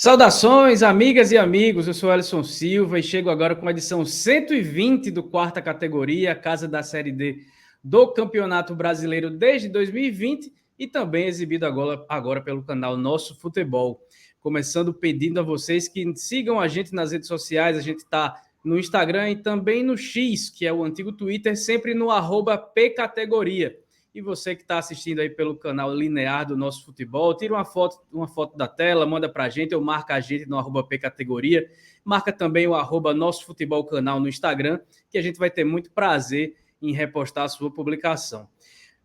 Saudações, amigas e amigos, eu sou Alisson Silva e chego agora com a edição 120 do Quarta Categoria, casa da Série D do Campeonato Brasileiro desde 2020 e também exibido agora pelo canal Nosso Futebol. Começando pedindo a vocês que sigam a gente nas redes sociais, a gente está no Instagram e também no X, que é o antigo Twitter, sempre no @pcategoria. E você que está assistindo aí pelo canal linear do Nosso Futebol, tira uma foto da tela, manda para a gente ou marca a gente no @pcategoria. Marca também o Nosso Futebol Canal no Instagram, que a gente vai ter muito prazer em repostar a sua publicação.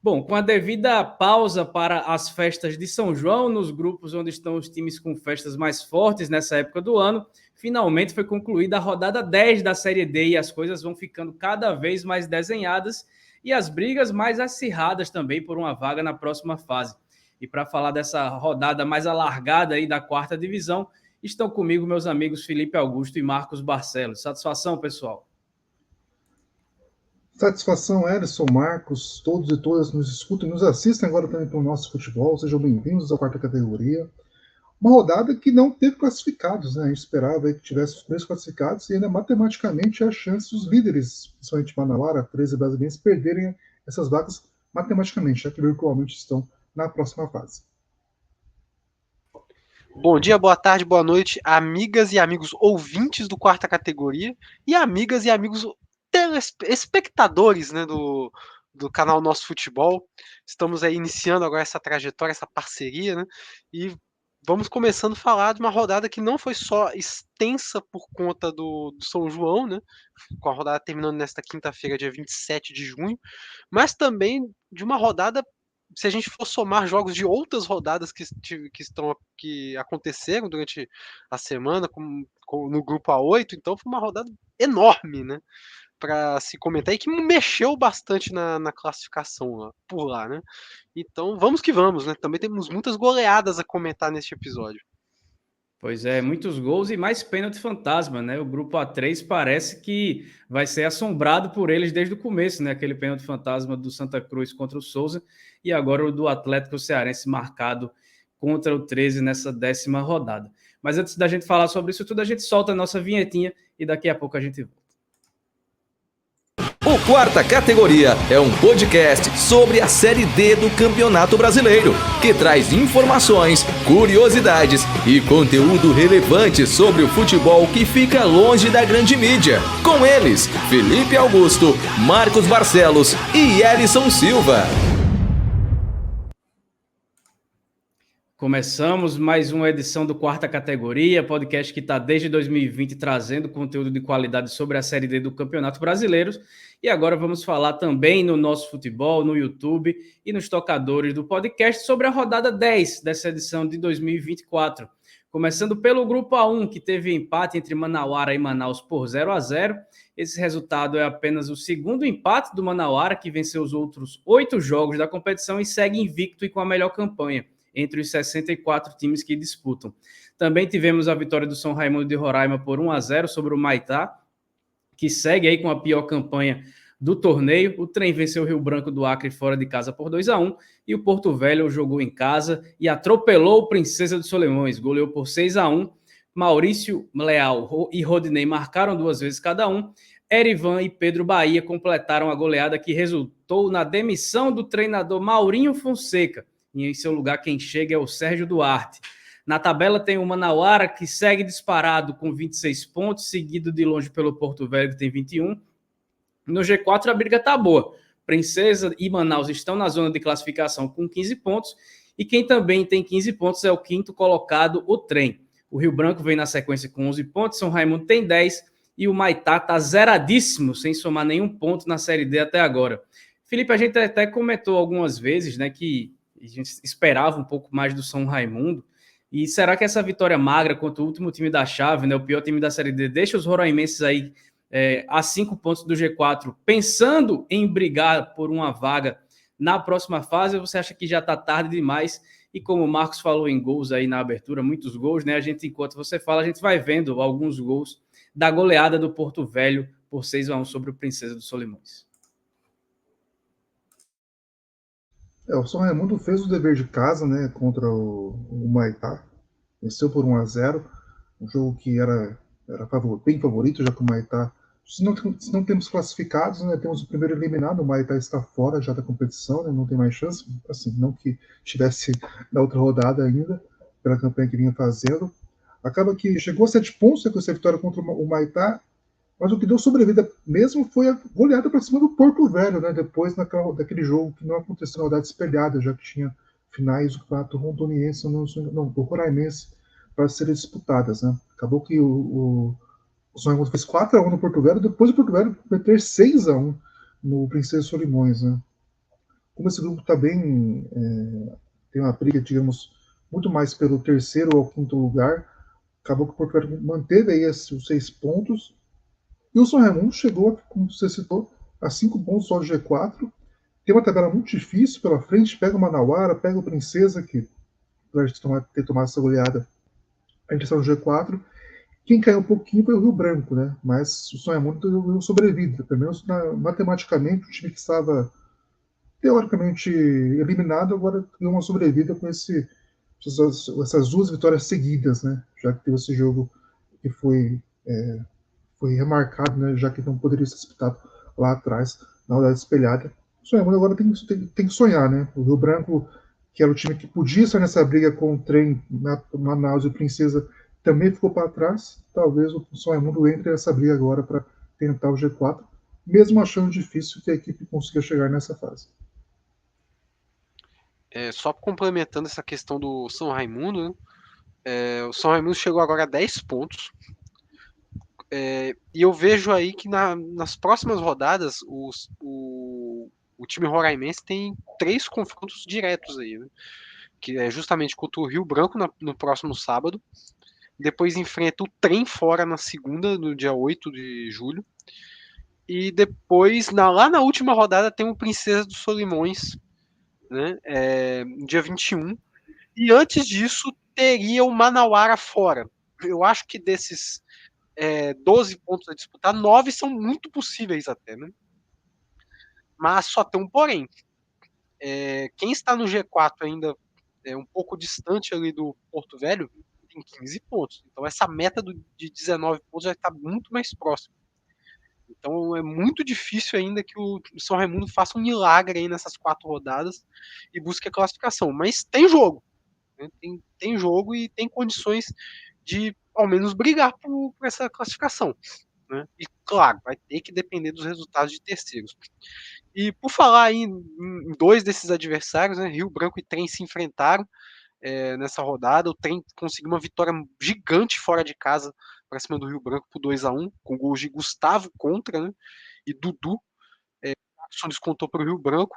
Bom, com a devida pausa para as festas de São João, nos grupos onde estão os times com festas mais fortes nessa época do ano, finalmente foi concluída a rodada 10 da Série D e as coisas vão ficando cada vez mais desenhadas e as brigas mais acirradas também por uma vaga na próxima fase. E para falar dessa rodada mais alargada aí da quarta divisão, estão comigo meus amigos Felipe Augusto e Marcos Barcelos. Satisfação, pessoal. Satisfação, Ederson, Marcos, todos e todas nos escutam e nos assistem agora também para o Nosso Futebol. Sejam bem-vindos à quarta categoria. Uma rodada que não teve classificados, né? A gente esperava que tivesse os 3 classificados e ainda matematicamente a chance dos líderes, principalmente Manauara, 13 brasileiros, perderem essas vagas matematicamente, já que virtualmente estão na próxima fase. Bom dia, boa tarde, boa noite, amigas e amigos ouvintes do Quarta Categoria e amigas e amigos telespectadores, né, do canal Nosso Futebol. Estamos aí iniciando agora essa trajetória, essa parceria, né, e vamos começando a falar de uma rodada que não foi só extensa por conta do São João, né, com a rodada terminando nesta quinta-feira, dia 27 de junho, mas também de uma rodada, se a gente for somar jogos de outras rodadas que aconteceram durante a semana, no grupo A8, então foi uma rodada enorme, né, para se comentar e que mexeu bastante na classificação por lá, né. Então vamos que vamos, né. Também temos muitas goleadas a comentar neste episódio. Pois é, muitos gols e mais pênalti fantasma, né? O grupo A3 parece que vai ser assombrado por eles desde o começo, né? Aquele pênalti fantasma do Santa Cruz contra o Souza e agora o do Atlético Cearense marcado contra o 13 nessa 10ª rodada. Mas antes da gente falar sobre isso tudo, a gente solta a nossa vinhetinha e daqui a pouco a gente volta. O Quarta Categoria é um podcast sobre a Série D do Campeonato Brasileiro, que traz informações, curiosidades e conteúdo relevante sobre o futebol que fica longe da grande mídia. Com eles, Felipe Augusto, Marcos Barcelos e Alisson Silva. Começamos mais uma edição do Quarta Categoria, podcast que está desde 2020 trazendo conteúdo de qualidade sobre a Série D do Campeonato Brasileiro. E agora vamos falar também no Nosso Futebol, no YouTube e nos tocadores do podcast sobre a rodada 10 dessa edição de 2024. Começando pelo Grupo A1, que teve empate entre Manauara e Manaus por 0-0. Esse resultado é apenas o segundo empate do Manauara, que venceu os outros 8 jogos da competição e segue invicto e com a melhor campanha entre os 64 times que disputam. Também tivemos a vitória do São Raimundo de Roraima por 1-0 sobre o Maitá, que segue aí com a pior campanha do torneio. O Trem venceu o Rio Branco do Acre fora de casa por 2-1 e o Porto Velho jogou em casa e atropelou o Princesa dos Solimões, goleou por 6-1. Maurício Leal e Rodinei marcaram 2 vezes cada um. Erivan e Pedro Bahia completaram a goleada que resultou na demissão do treinador Maurinho Fonseca. E em seu lugar quem chega é o Sérgio Duarte. Na tabela tem o Manauara, que segue disparado com 26 pontos, seguido de longe pelo Porto Velho, que tem 21. No G4 a briga tá boa. Princesa e Manaus estão na zona de classificação com 15 pontos, e quem também tem 15 pontos é o quinto colocado, o Trem. O Rio Branco vem na sequência com 11 pontos, São Raimundo tem 10, e o Maitá tá zeradíssimo, sem somar nenhum ponto na Série D até agora. Felipe, a gente até comentou algumas vezes, né, que a gente esperava um pouco mais do São Raimundo. E será que essa vitória magra contra o último time da chave, né, o pior time da Série D, deixa os roraimenses aí a 5 pontos do G4, pensando em brigar por uma vaga na próxima fase? Ou você acha que já está tarde demais? E como o Marcos falou em gols aí na abertura, muitos gols, né? A gente, enquanto você fala, a gente vai vendo alguns gols da goleada do Porto Velho por 6-1 sobre o Princesa dos Solimões. O São Raimundo fez o dever de casa, né, contra o Maitá. venceu por 1-0, um jogo que era bem favorito, já que o Maitá, se não temos classificados, né, temos o primeiro eliminado, o Maitá está fora já da competição, né, não tem mais chance, assim, não que estivesse na outra rodada ainda, pela campanha que vinha fazendo. Acaba que chegou a 7 pontos com essa vitória contra o Maitá, mas o que deu sobrevida mesmo foi a goleada para cima do Porto Velho, né, depois daquele jogo que não aconteceu na rodada espelhada, já que tinha finais do campeonato rondoniense, do Roraimense, para serem disputadas. Né. Acabou que o São Raimundo fez 4-1 no Porto Velho, depois o Porto Velho meter 6-1 no Princesa Solimões. Né. Como esse grupo também tem uma briga, digamos, muito mais pelo terceiro ou quinto lugar, acabou que o Porto Velho manteve aí os 6 pontos, e o São Raimundo chegou, como você citou, a 5 pontos só do G4. Tem uma tabela muito difícil pela frente, pega o Manauara, pega o Princesa, que apesar de ter tomado essa goleada, a gente está no G4. Quem caiu um pouquinho foi o Rio Branco, né? Mas o São Raimundo deu sobrevida, pelo menos matematicamente, o time que estava teoricamente eliminado agora deu uma sobrevida com essas 2 vitórias seguidas, né? Já que teve esse jogo que foi remarcado, né? Já que não poderia ser disputado lá atrás, na rodada espelhada. O São Raimundo agora tem que sonhar, né? O Rio Branco, que era o time que podia estar nessa briga com o Trem, Manaus e Princesa, também ficou para trás. Talvez o São Raimundo entre nessa briga agora para tentar o G4, mesmo achando difícil que a equipe consiga chegar nessa fase. Só complementando essa questão do São Raimundo, né? O São Raimundo chegou agora a 10 pontos. E eu vejo aí que nas próximas rodadas o time roraimense tem 3 confrontos diretos aí, né? Que é justamente contra o Rio Branco no próximo sábado. Depois enfrenta o Trem fora na segunda, no dia 8 de julho. E depois, lá na última rodada, tem o Princesa dos Solimões, né? No dia 21. E antes disso, teria o Manauara fora. Eu acho que desses 12 pontos a disputar, 9 são muito possíveis até, né? Mas só tem um porém. Quem está no G4 ainda um pouco distante ali do Porto Velho, tem 15 pontos. Então essa meta de 19 pontos já está muito mais próxima. Então é muito difícil ainda que o São Raimundo faça um milagre aí nessas 4 rodadas e busque a classificação. Mas tem jogo. Né? Tem jogo e tem condições de ao menos brigar por essa classificação. Né? E claro, vai ter que depender dos resultados de terceiros. E por falar aí em 2 desses adversários, né, Rio Branco e Trem se enfrentaram nessa rodada. O Trem conseguiu uma vitória gigante fora de casa para cima do Rio Branco por 2-1, com gols de Gustavo contra, né, e Dudu. Só descontou para o Rio Branco.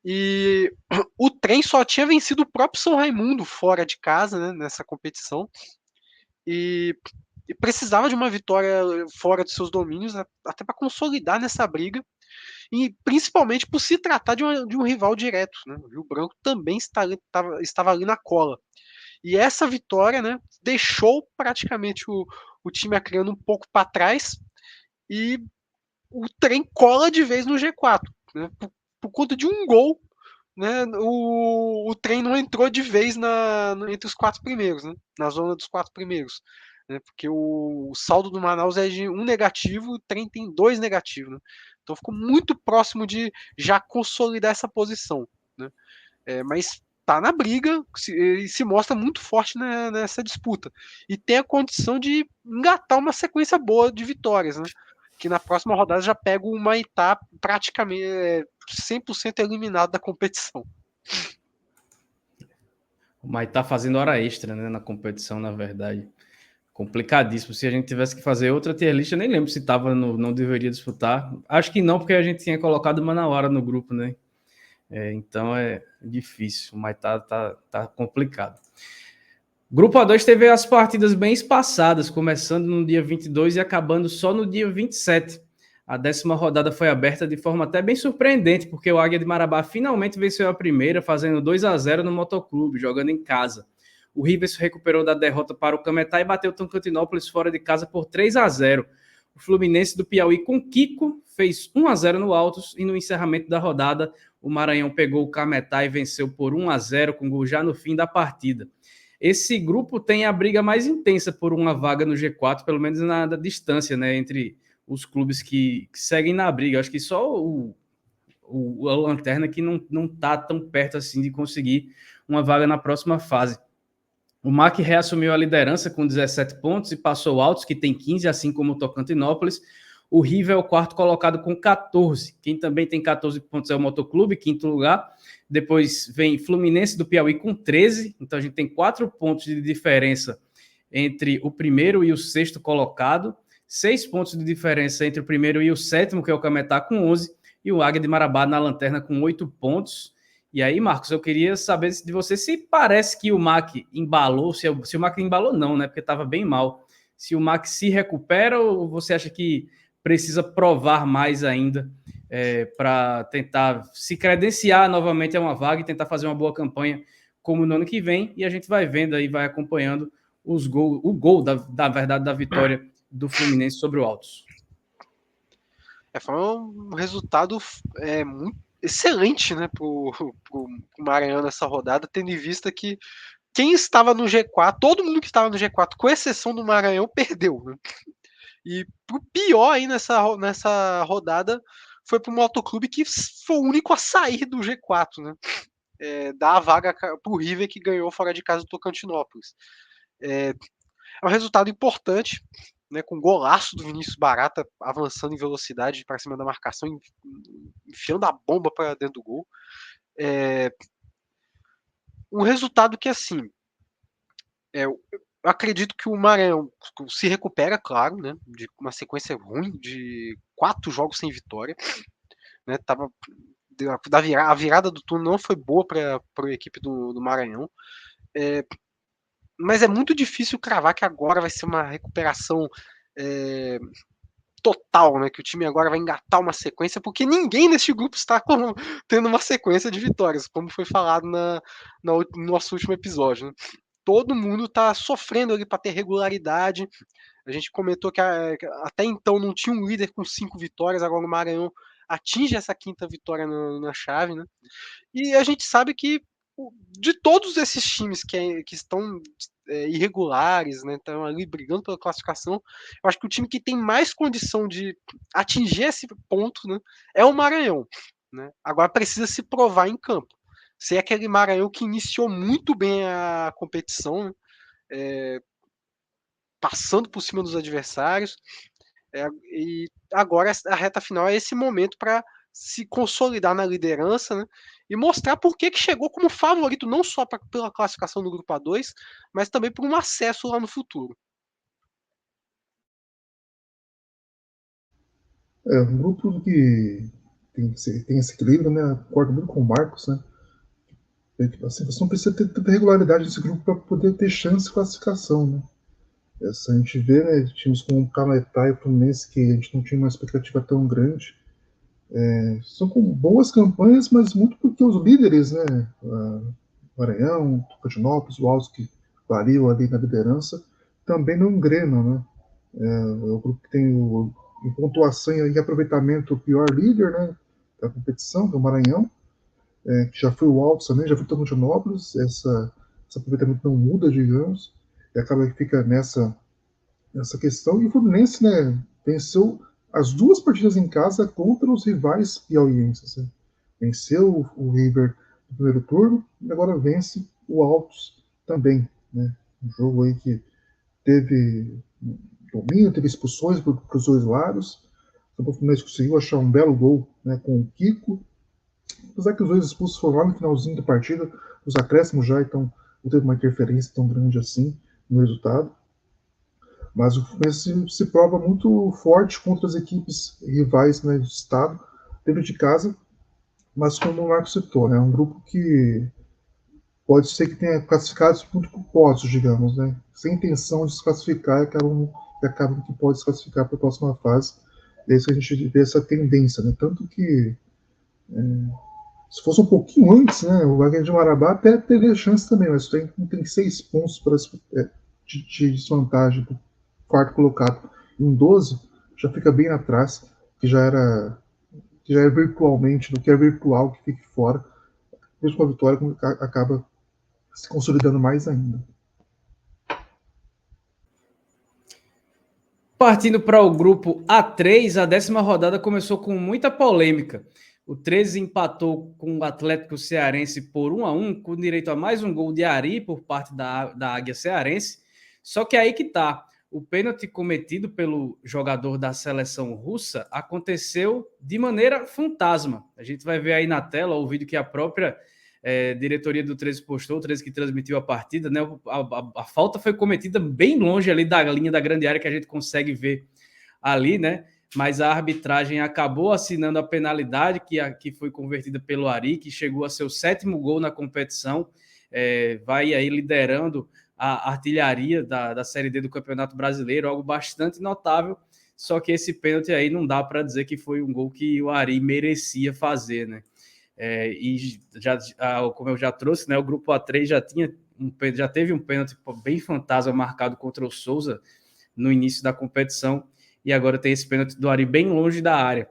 E o Trem só tinha vencido o próprio São Raimundo fora de casa, né, nessa competição. E precisava de uma vitória fora dos seus domínios, até para consolidar nessa briga, e principalmente por se tratar de um rival direto. Né? O Rio Branco também estava ali na cola. E essa vitória, né, deixou praticamente o time acreano um pouco para trás, e o Trem cola de vez no G4. Né? Por conta de um gol, né, o Trem não entrou de vez entre os 4 primeiros, né, na zona dos 4 primeiros. Né, porque o saldo do Manaus é de 1 negativo, o Trem tem 2 negativos. Né, então ficou muito próximo de já consolidar essa posição. Né, mas tá na briga e se mostra muito forte nessa disputa. E tem a condição de engatar uma sequência boa de vitórias. Né, que na próxima rodada já pega o Maitá praticamente 100% eliminado da competição. O Maitá fazendo hora extra, né, na competição, na verdade. Complicadíssimo. Se a gente tivesse que fazer outra tier list, eu nem lembro se estava não deveria disputar. Acho que não, porque a gente tinha colocado uma na hora no grupo, né? Então é difícil. O Maitá tá complicado. Grupo A2 teve as partidas bem espaçadas, começando no dia 22 e acabando só no dia 27. A 10ª rodada foi aberta de forma até bem surpreendente, porque o Águia de Marabá finalmente venceu a primeira, fazendo 2-0 no Motoclube, jogando em casa. O Rivers recuperou da derrota para o Cametá e bateu o Tocantinópolis fora de casa por 3-0. O Fluminense do Piauí com Kiko fez 1-0 no Altos e no encerramento da rodada o Maranhão pegou o Cametá e venceu por 1-0 com gol já no fim da partida. esse grupo tem a briga mais intensa por uma vaga no G4, pelo menos na distância, né, entre os clubes que seguem na briga. Acho que só a Lanterna que não está tão perto assim de conseguir uma vaga na próxima fase. O MAC reassumiu a liderança com 17 pontos e passou o Altos, que tem 15, assim como o Tocantinópolis. O River é o quarto colocado com 14. Quem também tem 14 pontos é o Motoclube, quinto lugar. Depois vem Fluminense do Piauí com 13. Então a gente tem 4 pontos de diferença entre o primeiro e o sexto colocado. 6 pontos de diferença entre o primeiro e o sétimo, que é o Cametá, com 11. E o Águia de Marabá na lanterna com 8 pontos. E aí, Marcos, eu queria saber de você se parece que o MAC embalou, se o MAC embalou não, né? Porque estava bem mal. Se o MAC se recupera ou você acha que precisa provar mais ainda para tentar se credenciar novamente a uma vaga e tentar fazer uma boa campanha como no ano que vem? E a gente vai vendo aí, vai acompanhando o gol da vitória do Fluminense sobre o Altos. Foi um resultado muito excelente, né, pro Maranhão nessa rodada, tendo em vista que quem estava no G4, todo mundo que estava no G4, com exceção do Maranhão, perdeu, né? E pro pior aí nessa rodada foi pro Motoclube, que foi o único a sair do G4, né? Dar a vaga pro River, que ganhou fora de casa do Tocantinópolis. É um resultado importante, né, com golaço do Vinícius Barata avançando em velocidade para cima da marcação, enfiando a bomba para dentro do gol. Um resultado que, assim, eu acredito que o Maranhão se recupera, claro, né, de uma sequência ruim de 4 jogos sem vitória, né, a virada do turno não foi boa para a equipe do Maranhão, mas é muito difícil cravar que agora vai ser uma recuperação total, né, que o time agora vai engatar uma sequência, porque ninguém neste grupo está tendo uma sequência de vitórias, como foi falado no nosso último episódio, né? Todo mundo está sofrendo ali para ter regularidade. A gente comentou que até então não tinha um líder com 5 vitórias, agora o Maranhão atinge essa 5ª vitória na chave, né? E a gente sabe que de todos esses times que estão irregulares, né, estão ali brigando pela classificação, eu acho que o time que tem mais condição de atingir esse ponto, né, é o Maranhão, né? Agora precisa se provar em campo. Ser aquele Maranhão que iniciou muito bem a competição, né, passando por cima dos adversários, e agora a reta final é esse momento para se consolidar na liderança, né, e mostrar por que chegou como favorito, não só pela classificação do Grupo A2, mas também por um acesso lá no futuro. Um grupo que tem esse equilíbrio, né? Concordo muito com o Marcos, né? Assim, você não precisa ter tanta regularidade nesse grupo para poder ter chance de classificação, né? A gente vê, né, times como o Cametá e o Fluminense, que a gente não tinha uma expectativa tão grande, são com boas campanhas, mas muito porque os líderes, né, Maranhão, Tocantinópolis, o Altos, que variam ali na liderança, também não engrenam, né? É o grupo que tem em pontuação e aproveitamento o pior líder, né, da competição, que é o Maranhão, que já foi o Altos também, já foi o Tocantinópolis, esse aproveitamento não muda, digamos, e acaba que fica nessa questão. E o Fluminense, né, venceu as 2 partidas em casa contra os rivais piauienses. Né? Venceu o River no primeiro turno e agora vence o Altos também. Né? Um jogo aí que teve domínio, teve expulsões para os 2 lados. O Fluminense conseguiu achar um belo gol, né, com o Kiko. Apesar que os 2 expulsos foram lá no finalzinho da partida, os acréscimos já, então não teve uma interferência tão grande assim no resultado. Mas o Fluminense se prova muito forte contra as equipes rivais, né, do estado, dentro de casa, mas como o Marcos citou, é um grupo que pode ser que tenha classificados muito culposos, digamos, né, sem intenção de se classificar, acabam que pode se classificar para a próxima fase. E é isso que a gente vê essa tendência, né, tanto que se fosse um pouquinho antes, né, o Águia de Marabá até teria chance também, mas tem 6 pontos de desvantagem para o quarto colocado em 12, já fica bem atrás, que já é virtualmente, do que é virtual, que fique fora. Mesmo com a vitória, acaba se consolidando mais ainda. partindo para o grupo A3, a 10ª rodada começou com muita polêmica. O 13 empatou com o Atlético Cearense por 1-1, com direito a mais um gol de Ari por parte da Águia Cearense. Só que aí que tá. O pênalti cometido pelo jogador da seleção russa aconteceu de maneira fantasma. A gente vai ver aí na tela o vídeo que a própria diretoria do 13 postou, o 13 que transmitiu a partida, né? A falta foi cometida bem longe ali da linha da grande área que a gente consegue ver ali, né? Mas a arbitragem acabou assinando a penalidade que foi convertida pelo Ari, que chegou a seu 7º gol na competição, vai aí liderando a artilharia da Série D do Campeonato Brasileiro, algo bastante notável, só que esse pênalti aí não dá para dizer que foi um gol que o Ari merecia fazer, né? E como eu já trouxe, né, o grupo A3 já teve um pênalti bem fantasma marcado contra o Souza no início da competição, e agora tem esse pênalti do Ari bem longe da área.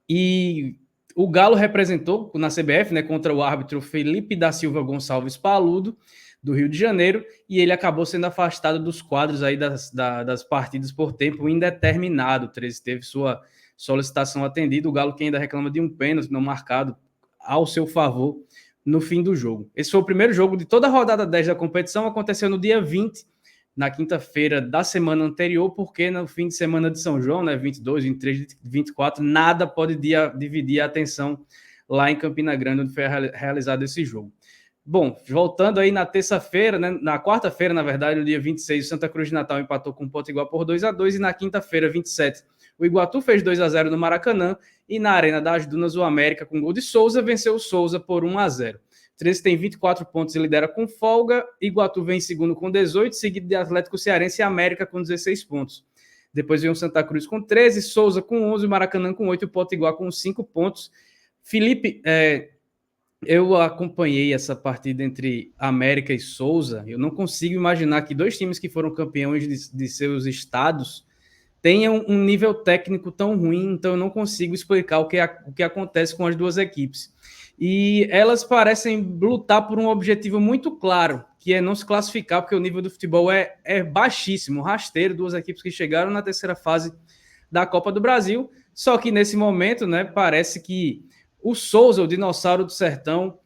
E o Galo representou na CBF, né, contra o árbitro Felipe da Silva Gonçalves Paludo, do Rio de Janeiro, e ele acabou sendo afastado dos quadros aí das partidas por tempo indeterminado. O 13 teve sua solicitação atendida, o Galo que ainda reclama de um pênalti não marcado ao seu favor no fim do jogo. Esse foi o primeiro jogo de toda a rodada 10 da competição, aconteceu no dia 20, na quinta-feira da semana anterior, porque no fim de semana de São João, né, 22, 23, 24, nada pode dividir a atenção lá em Campina Grande, onde foi realizado esse jogo. Bom, voltando aí na terça-feira, né, na quarta-feira, na verdade, no dia 26, o Santa Cruz de Natal empatou com o Potiguar por 2-2, e na quinta-feira, 27, o Iguatu fez 2-0 no Maracanã, e na Arena das Dunas, o América, com gol de Souza, venceu o Souza por 1-0. O 13 tem 24 pontos e lidera com folga, Iguatu vem em segundo com 18, seguido de Atlético Cearense e América com 16 pontos. Depois vem o Santa Cruz com 13, Souza com 11, Maracanã com 8 e o Potiguar com 5 pontos. Felipe, eu acompanhei essa partida entre América e Souza. Eu não consigo imaginar que dois times que foram campeões de seus estados tenham um nível técnico tão ruim, então eu não consigo explicar o que acontece com as duas equipes. E elas parecem lutar por um objetivo muito claro, que é não se classificar, porque o nível do futebol é baixíssimo, rasteiro, duas equipes que chegaram na terceira fase da Copa do Brasil, só que nesse momento, né, parece que o Souza, o dinossauro do sertão,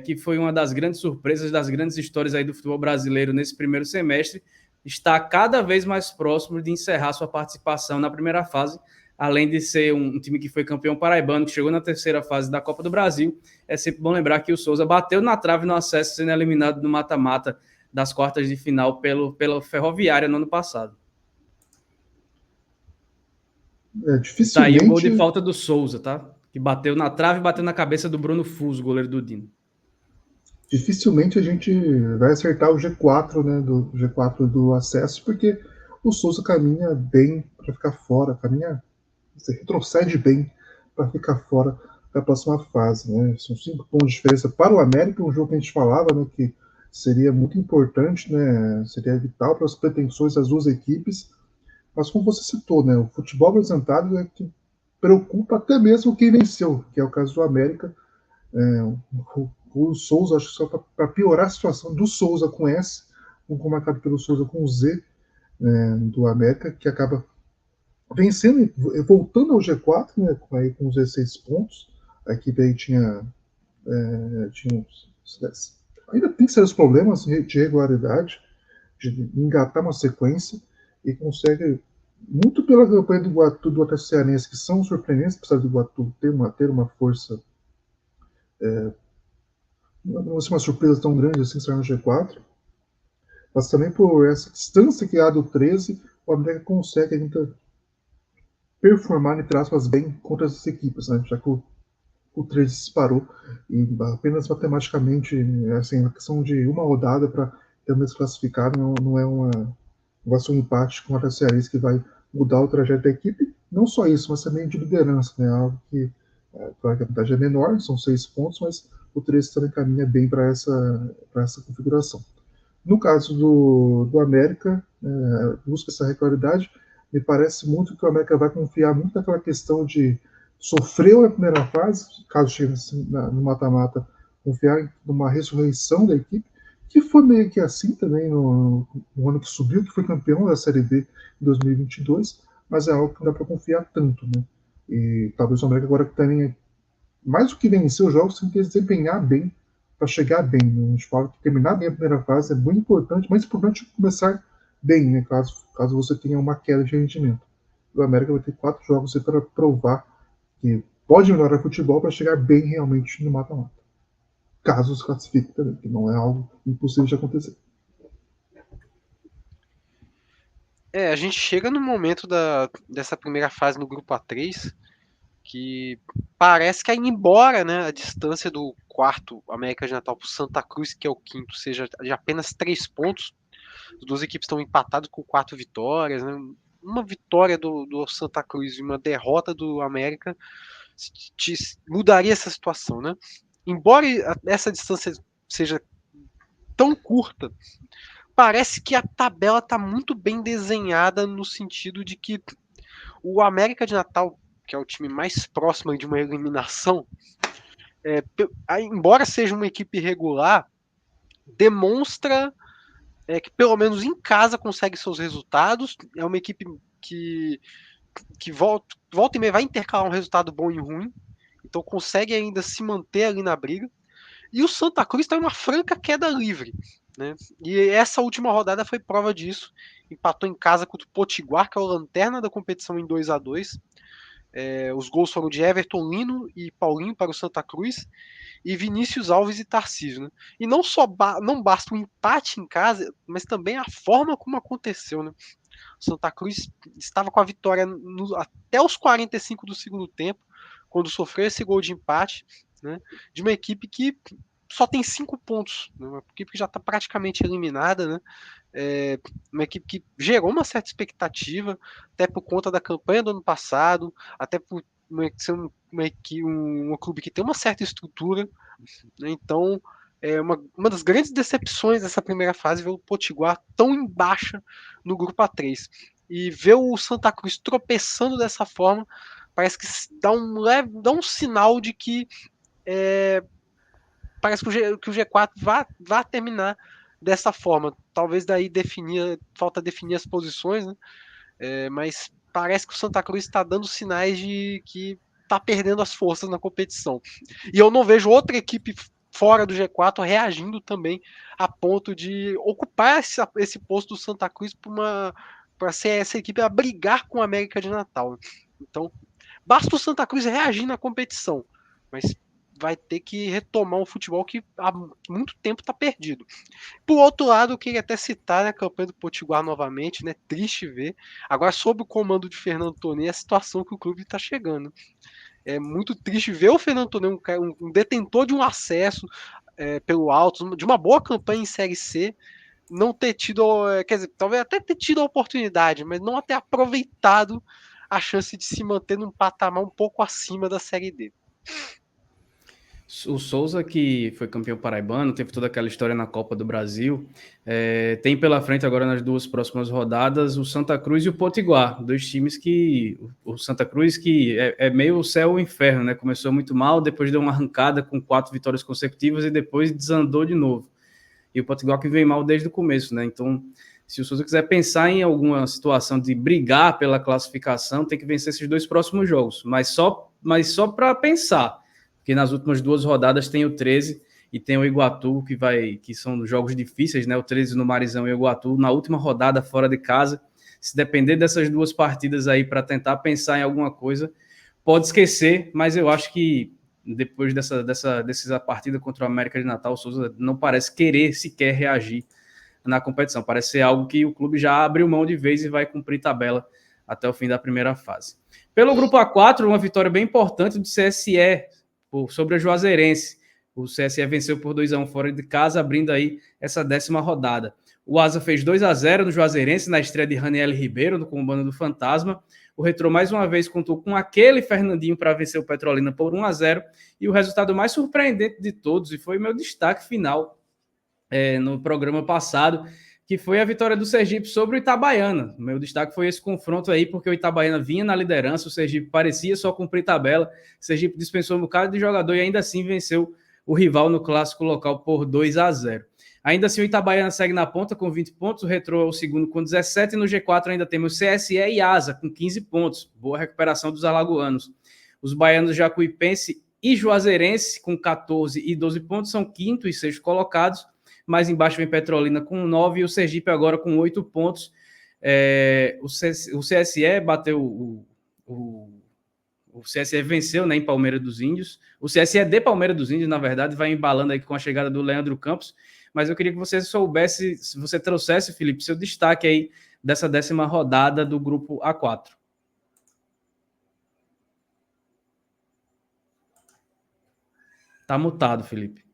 que foi uma das grandes surpresas, das grandes histórias aí do futebol brasileiro nesse primeiro semestre, está cada vez mais próximo de encerrar sua participação na primeira fase, além de ser um time que foi campeão paraibano, que chegou na terceira fase da Copa do Brasil. É sempre bom lembrar que o Souza bateu na trave no acesso, sendo eliminado no mata-mata das quartas de final pela Ferroviária no ano passado. Dificilmente... Tá aí o gol de falta do Souza, tá? Que bateu na trave e bateu na cabeça do Bruno Fuso, goleiro do Dino. Dificilmente a gente vai acertar o G4, né, do G4 do acesso, porque o Souza caminha bem para ficar fora, você retrocede bem para ficar fora da próxima fase, né? São 5 pontos de diferença para o América, um jogo que a gente falava, né, que seria muito importante, né, seria vital para as pretensões das duas equipes, mas como você citou, né, o futebol apresentado é que preocupa até mesmo quem venceu, que é o caso do América. O Souza, acho que só para piorar a situação do Souza com S, um marcado pelo Souza com Z, do América, que acaba vencendo, voltando ao G4, né, aí com 16 pontos. A equipe aí tinha ainda tem sérios problemas de regularidade, de engatar uma sequência, e consegue, muito pela campanha do Iguatu, do Atlético Cearense, que são surpreendentes, apesar do Iguatu ter uma força, não é uma surpresa tão grande assim estar no G4, mas também por essa distância que há do 13, o América consegue ainda performar, entre aspas, bem contra essas equipes, né? Já que o 13 disparou, e apenas matematicamente, assim, a questão de uma rodada para ter um desclassificado não vai ser um empate com o Atlético Cearense que vai mudar o trajeto da equipe. Não só isso, mas também de liderança, né? Algo que, claro que a vantagem é menor, são 6 pontos, mas o 13 também caminha bem para essa configuração. No caso do América, busca essa regularidade. Me parece muito que o América vai confiar muito naquela questão de sofrer na primeira fase, caso chegue no mata-mata, confiar numa ressurreição da equipe, que foi meio que assim também no ano que subiu, que foi campeão da Série B em 2022, mas é algo que não dá para confiar tanto, né? E talvez o América agora que também, mais do que vencer os jogos, tem que desempenhar bem para chegar bem, né? A gente fala que terminar bem a primeira fase é muito importante, mais importante começar bem, né? Caso você tenha uma queda de rendimento. O América vai ter 4 jogos para provar que pode melhorar o futebol para chegar bem realmente no mata-mata. Caso se classifique também, que não é algo impossível de acontecer. A gente chega no momento dessa primeira fase no grupo A3, que parece que, embora, né, a distância do quarto América de Natal para o Santa Cruz, que é o quinto, seja de apenas 3 pontos, as duas equipes estão empatadas com 4 vitórias, né? Uma vitória do Santa Cruz e uma derrota do América mudaria essa situação, né? Embora essa distância seja tão curta, parece que a tabela está muito bem desenhada no sentido de que o América de Natal, que é o time mais próximo de uma eliminação, embora seja uma equipe regular, demonstra que pelo menos em casa consegue seus resultados. É uma equipe que volta e meia vai intercalar um resultado bom e ruim, então consegue ainda se manter ali na briga. E o Santa Cruz está em uma franca queda livre, né? E essa última rodada foi prova disso. Empatou em casa contra o Potiguar, que é o lanterna da competição, em 2-2. Os gols foram de Everton Lino e Paulinho para o Santa Cruz, e Vinícius Alves e Tarcísio, né? E não só não basta um empate em casa, mas também a forma como aconteceu, né? O Santa Cruz estava com a vitória até os 45 do segundo tempo, quando sofreu esse gol de empate, né? De uma equipe que só tem 5 pontos, né? Uma equipe que já está praticamente eliminada, né? Uma equipe que gerou uma certa expectativa, até por conta da campanha do ano passado, até por ser um clube que tem uma certa estrutura, né? Então, uma das grandes decepções dessa primeira fase, ver o Potiguar tão em baixa no grupo A3. E ver o Santa Cruz tropeçando dessa forma, parece que dá um sinal de que parece que o G4 vai terminar dessa forma. Talvez daí falta definir as posições, né? Mas parece que o Santa Cruz está dando sinais de que está perdendo as forças na competição. E eu não vejo outra equipe fora do G4 reagindo também a ponto de ocupar esse posto do Santa Cruz para ser essa equipe a brigar com a América de Natal. Então, basta o Santa Cruz reagir na competição, mas vai ter que retomar um futebol que há muito tempo está perdido. Por outro lado, eu queria até citar, né, a campanha do Potiguar novamente, né? Triste ver. Agora, sob o comando de Fernando Tonê, a situação que o clube está chegando. É muito triste ver o Fernando Tonê, um detentor de um acesso pelo alto, de uma boa campanha em Série C, não ter tido, quer dizer, talvez até ter tido a oportunidade, mas não ter aproveitado a chance de se manter num patamar um pouco acima da Série D. O Souza, que foi campeão paraibano, teve toda aquela história na Copa do Brasil, tem pela frente agora nas 2 próximas rodadas o Santa Cruz e o Potiguar, 2 times que... O Santa Cruz que é meio o céu e o inferno, né? Começou muito mal, depois deu uma arrancada com 4 vitórias consecutivas e depois desandou de novo. E o Potiguar que vem mal desde o começo, né? Então, se o Souza quiser pensar em alguma situação de brigar pela classificação, tem que vencer esses 2 próximos jogos, mas só para pensar. Porque nas últimas 2 rodadas tem o 13 e tem o Iguatu, que são jogos difíceis, né? O 13 no Marizão e o Iguatu, na última rodada fora de casa. Se depender dessas 2 partidas aí para tentar pensar em alguma coisa, pode esquecer, mas eu acho que depois dessa partida contra o América de Natal, o Souza não parece querer sequer reagir na competição. Parece ser algo que o clube já abriu mão de vez e vai cumprir tabela até o fim da primeira fase. Pelo grupo A4, uma vitória bem importante do CSE sobre a Juazeirense. O CSE venceu por 2-1 fora de casa, abrindo aí essa 10ª rodada. O Asa fez 2-0 no Juazeirense, na estreia de Raniel Ribeiro, no comando do Fantasma. O Retrô, mais uma vez, contou com aquele Fernandinho para vencer o Petrolina por 1-0. E o resultado mais surpreendente de todos, e foi meu destaque final no programa passado, que foi a vitória do Sergipe sobre o Itabaiana. O meu destaque foi esse confronto aí, porque o Itabaiana vinha na liderança, o Sergipe parecia só cumprir tabela, o Sergipe dispensou um bocado de jogador e ainda assim venceu o rival no clássico local por 2-0. Ainda assim, o Itabaiana segue na ponta com 20 pontos, o Retrô é o segundo com 17, e no G4 ainda temos CSE e Asa com 15 pontos. Boa recuperação dos alagoanos. Os baianos Jacuipense e Juazeirense com 14 e 12 pontos são quinto e sexto colocados. Mais embaixo vem Petrolina com 9 e o Sergipe agora com 8 pontos. O CSE bateu o CSE venceu, né, em Palmeira dos Índios. O CSE de Palmeira dos Índios, na verdade, vai embalando aí com a chegada do Leandro Campos. Mas eu queria que você soubesse, se você trouxesse, Felipe, seu destaque aí dessa 10ª rodada do grupo A4. Tá mutado, Felipe.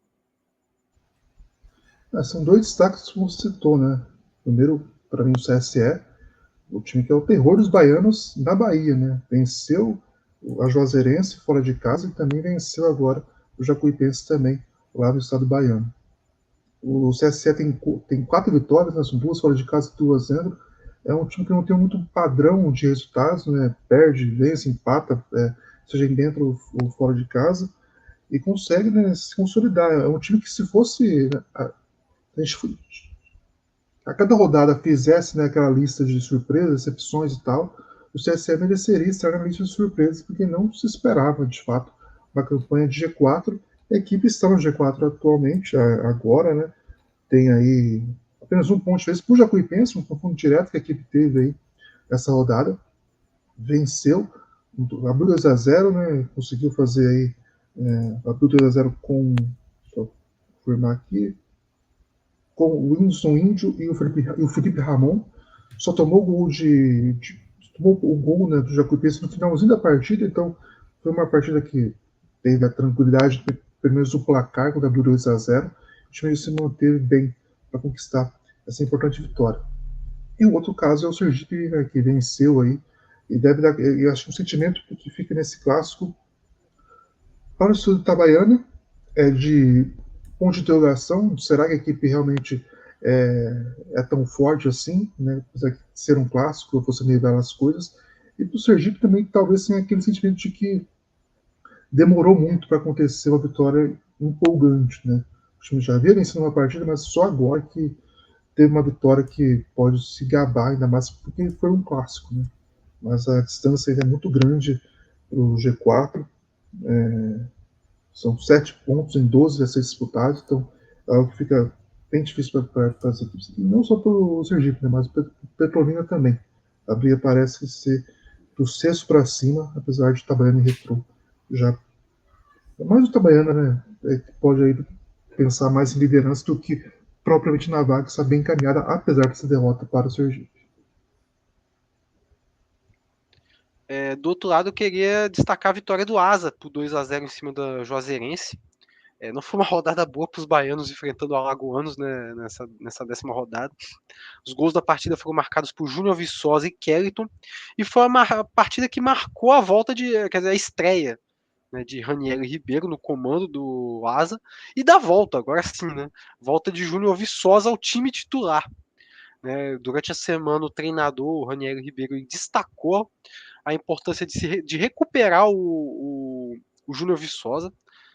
São 2 destaques que você citou, né? Primeiro, para mim, o CSE, o time que é o terror dos baianos da Bahia, né? Venceu a Juazeirense fora de casa e também venceu agora o Jacuipense também, lá no estado baiano. O CSE tem 4 vitórias, né? São 2 fora de casa e 2 dentro. É um time que não tem muito padrão de resultados, né? Perde, vence, empata, seja dentro ou fora de casa, e consegue, né, se consolidar. É um time que, se fosse a cada rodada fizesse, né, aquela lista de surpresas, decepções e tal, o CSE mereceria estar na lista de surpresas, porque não se esperava, de fato, uma campanha de G4. A equipe está no G4 atualmente, agora, né? Tem aí apenas um ponto de diferença para o Jacuipense, um confronto direto que a equipe teve aí nessa rodada. Venceu, abriu 2-0, né? Conseguiu fazer aí, abriu 2-0 com, deixa eu confirmar aqui, com o Whindersson Índio e o Felipe Ramon. Só tomou o gol tomou o gol, né, do Jacuipense no finalzinho da partida, então foi uma partida que teve a tranquilidade, pelo menos o placar, quando abriu 2-0. O time se manteve bem para conquistar essa importante vitória. E o outro caso é o Sergipe, né, que venceu aí, e deve dar, eu acho que o sentimento que fica nesse clássico para o estudo Itabaiana é de ponto de interrogação. Será que a equipe realmente é tão forte assim, né? Apesar de ser um clássico, você nivelar as coisas. E para o Sergipe também talvez tenha aquele sentimento de que demorou muito para acontecer uma vitória empolgante, né? O time já havia vencido uma partida, mas só agora que teve uma vitória que pode se gabar, ainda mais porque foi um clássico, né? Mas a distância ainda é muito grande para o G4. São 7 pontos em 12 a ser disputados, então é algo que fica bem difícil para as equipes. E não só para o Sergipe, né, mas para o Petrolina também. A briga parece ser do sexto para cima, apesar de Itabaiana e Retrô já. Mais o Itabaiana, né, pode aí pensar mais em liderança do que propriamente na vaga, está bem encaminhada, apesar dessa derrota para o Sergipe. Do outro lado, eu queria destacar a vitória do Asa por 2-0 em cima da Juazeirense. Não foi uma rodada boa para os baianos enfrentando os alagoanos, né, nessa 10ª rodada. Os gols da partida foram marcados por Júnior Viçosa e Kellyton, e foi uma partida que marcou a volta a estreia, né, de Ranieri Ribeiro no comando do Asa, e da volta, agora sim, né, volta de Júnior Viçosa ao time titular. Né. Durante a semana, o treinador, o Ranieri Ribeiro, destacou a importância de recuperar o Júnior Viçosa,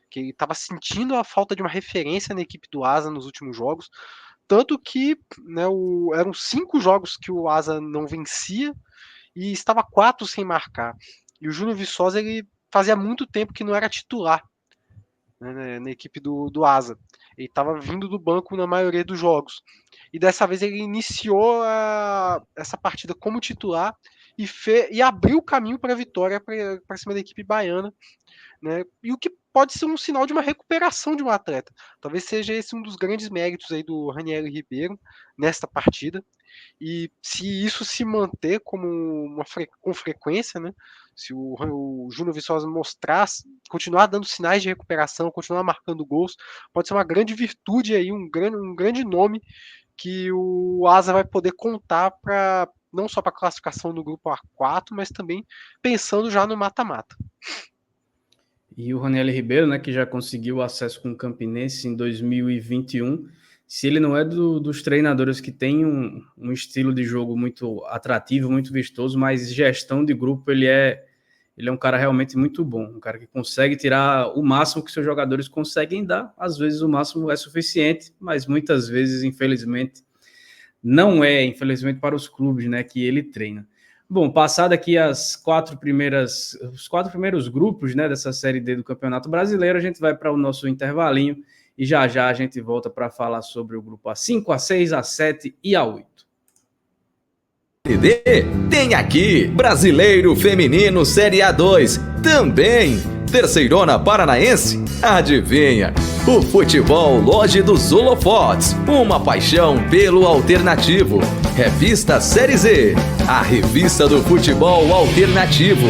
que ele estava sentindo a falta de uma referência na equipe do Asa nos últimos jogos, tanto que, né, eram 5 jogos que o Asa não vencia e estava 4 sem marcar. E o Júnior Viçosa, ele fazia muito tempo que não era titular, né, na equipe do Asa. Ele estava vindo do banco na maioria dos jogos. E dessa vez ele iniciou essa partida como titular e abriu o caminho para a vitória para cima da equipe baiana, né? E o que pode ser um sinal de uma recuperação de um atleta. Talvez seja esse um dos grandes méritos aí do Ranieri Ribeiro nesta partida. E se isso se manter com frequência, né? Se o Júnior Viçosa continuar dando sinais de recuperação, continuar marcando gols, pode ser uma grande virtude aí, um grande nome que o Asa vai poder contar não só para a classificação do grupo A4, mas também pensando já no mata-mata. E o Ranieri Ribeiro, né, que já conseguiu acesso com o Campinense em 2021, se ele não é dos treinadores que tem um estilo de jogo muito atrativo, muito vistoso, mas gestão de grupo ele é Ele é um cara realmente muito bom, um cara que consegue tirar o máximo que seus jogadores conseguem dar. Às vezes o máximo é suficiente, mas muitas vezes, infelizmente, não é, infelizmente, para os clubes, né, que ele treina. Bom, passado aqui os quatro primeiros grupos, né, dessa Série D do Campeonato Brasileiro, a gente vai para o nosso intervalinho e já a gente volta para falar sobre o grupo A5, A6, A7 e A8. Tem aqui Brasileiro Feminino Série A2, também Terceirona Paranaense. Adivinha? O futebol longe dos holofotes, uma paixão pelo alternativo. Revista Série Z, a revista do futebol alternativo.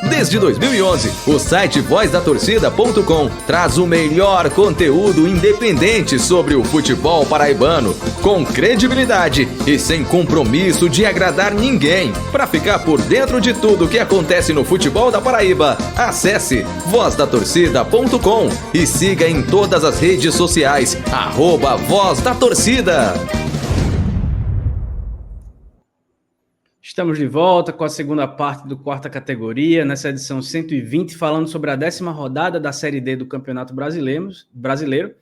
Desde 2011, o site vozdatorcida.com traz o melhor conteúdo independente sobre o futebol paraibano, com credibilidade e sem compromisso de agradar ninguém. Para ficar por dentro de tudo que acontece no futebol da Paraíba, acesse vozdatorcida.com e siga em todas as redes sociais, @vozdatorcida. Estamos de volta com a segunda parte do Quarta Categoria, nessa edição 120, falando sobre a 10ª rodada da Série D do Campeonato Brasileiro.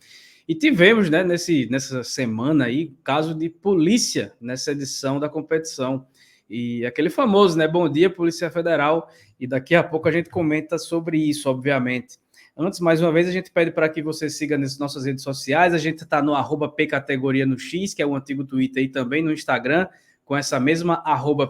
E tivemos, né, nessa semana aí, caso de polícia nessa edição da competição. E aquele famoso, né, bom dia, Polícia Federal, e daqui a pouco a gente comenta sobre isso, obviamente. Antes, mais uma vez, a gente pede para que você siga nas nossas redes sociais, a gente está no @pcategoria no X, que é o antigo Twitter, e também no Instagram, com essa mesma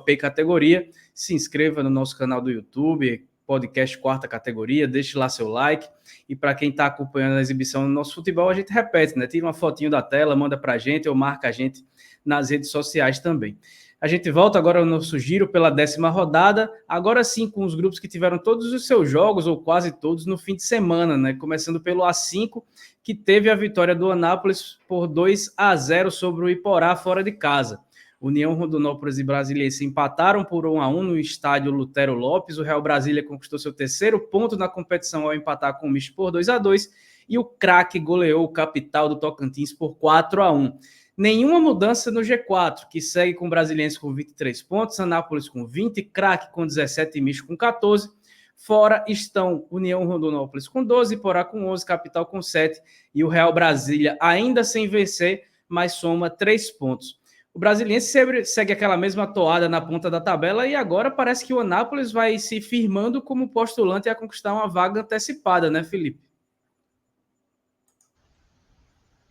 @pcategoria. Se inscreva no nosso canal do YouTube, podcast Quarta Categoria, deixe lá seu like. E para quem está acompanhando a exibição do nosso futebol, a gente repete, né? Tira uma fotinho da tela, manda para a gente ou marca a gente nas redes sociais também. A gente volta agora ao nosso giro pela 10ª rodada, agora sim com os grupos que tiveram todos os seus jogos, ou quase todos, no fim de semana, né? Começando pelo A5, que teve a vitória do Anápolis por 2-0 sobre o Iporá fora de casa. União Rondonópolis e Brasiliense empataram por 1-1 no estádio Lutero Lopes. O Real Brasília conquistou seu terceiro ponto na competição ao empatar com o Misto por 2-2. E o Craque goleou o Capital do Tocantins por 4-1. Nenhuma mudança no G4, que segue com o Brasiliense com 23 pontos, Anápolis com 20, Craque com 17 e Misto com 14. Fora estão União Rondonópolis com 12, Iporá com 11, Capital com 7 e o Real Brasília ainda sem vencer, mas soma 3 pontos. O Brasiliense segue aquela mesma toada na ponta da tabela e agora parece que o Anápolis vai se firmando como postulante a conquistar uma vaga antecipada, né, Felipe?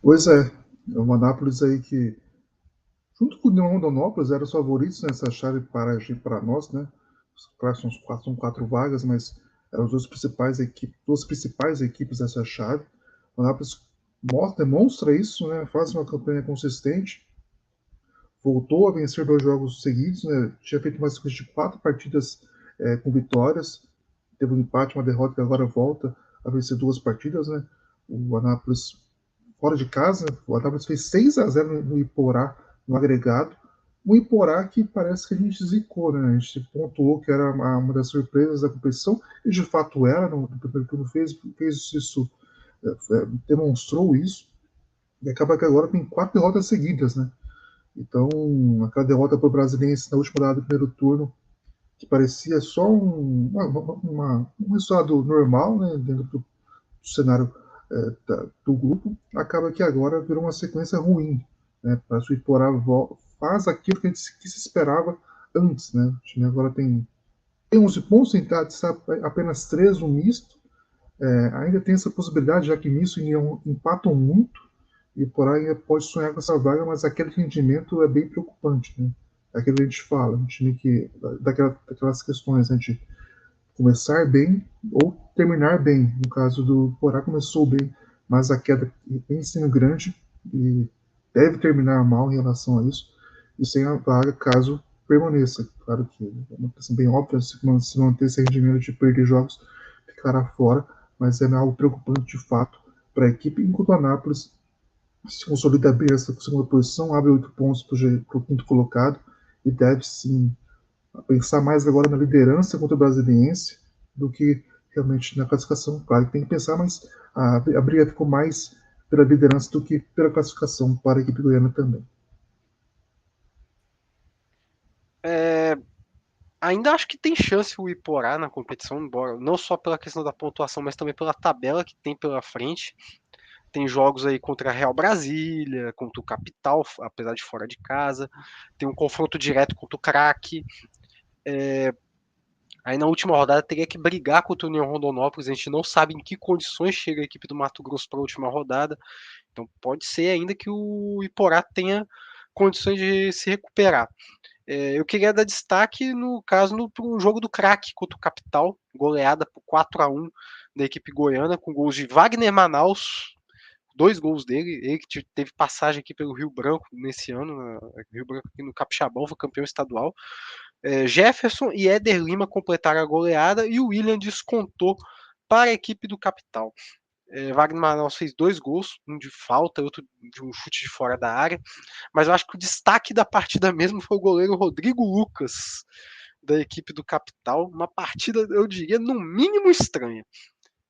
Pois é, o Anápolis aí que, junto com o União Rondonópolis, eram os favoritos nessa chave para nós, né? Claro, são 4 vagas, mas eram as duas principais equipes dessa chave. O Anápolis demonstra isso, né? Faz uma campanha consistente. Voltou a vencer 2 jogos seguidos, né? Tinha feito uma sequência de 4 partidas com vitórias, teve um empate, uma derrota, e agora volta a vencer 2 partidas, né? O Anápolis fora de casa, o Anápolis fez 6-0 no Iporá, no agregado. O Iporá que parece que a gente zicou, né? A gente pontuou que era uma das surpresas da competição, e de fato era, no primeiro turno fez isso, demonstrou isso, e acaba que agora tem 4 derrotas seguidas, né? Então, aquela derrota para o Brasiliense na última rodada do primeiro turno, que parecia só um resultado normal, né, dentro do cenário do grupo, acaba que agora virou uma sequência ruim. Né, para o Iporá faz aquilo que se esperava antes. Né, o time agora tem 11 pontos, está apenas 3 no misto. Ainda tem essa possibilidade, já que misto e União empatam muito, e por aí pode sonhar com essa vaga, mas aquele rendimento é bem preocupante, né? É aquilo que a gente fala, um time que, daquelas questões, né, de começar bem ou terminar bem. No caso do Porá, começou bem, mas a queda vem sendo grande e deve terminar mal em relação a isso, e sem a vaga caso permaneça. Claro que é uma questão bem óbvia, se manter esse rendimento de perder jogos, ficará fora, mas é algo preocupante de fato para a equipe, enquanto o Anápolis se consolida bem essa segunda posição, abre 8 pontos para o 5º colocado e deve sim pensar mais agora na liderança contra o Brasiliense do que realmente na classificação. Claro que tem que pensar, mas a briga ficou mais pela liderança do que pela classificação para a equipe goiana também. ainda acho que tem chance o Iporá na competição, embora não só pela questão da pontuação, mas também pela tabela que tem pela frente. Tem jogos aí contra a Real Brasília, contra o Capital, apesar de fora de casa. Tem um confronto direto contra o Craque. Aí na última rodada teria que brigar contra o União Rondonópolis. A gente não sabe em que condições chega a equipe do Mato Grosso para a última rodada. Então pode ser ainda que o Iporá tenha condições de se recuperar. Eu queria dar destaque, no caso, para o jogo do Craque contra o Capital, goleada por 4-1 da equipe goiana, com gols de Wagner Manaus, 2 gols dele, ele que teve passagem aqui pelo Rio Branco nesse ano, Rio Branco aqui no Capixabão, foi campeão estadual. Jefferson e Éder Lima completaram a goleada e o William descontou para a equipe do Capital. Wagner Manaus fez 2 gols, um de falta, outro de um chute de fora da área, mas eu acho que o destaque da partida mesmo foi o goleiro Rodrigo Lucas, da equipe do Capital. Uma partida, eu diria, no mínimo estranha.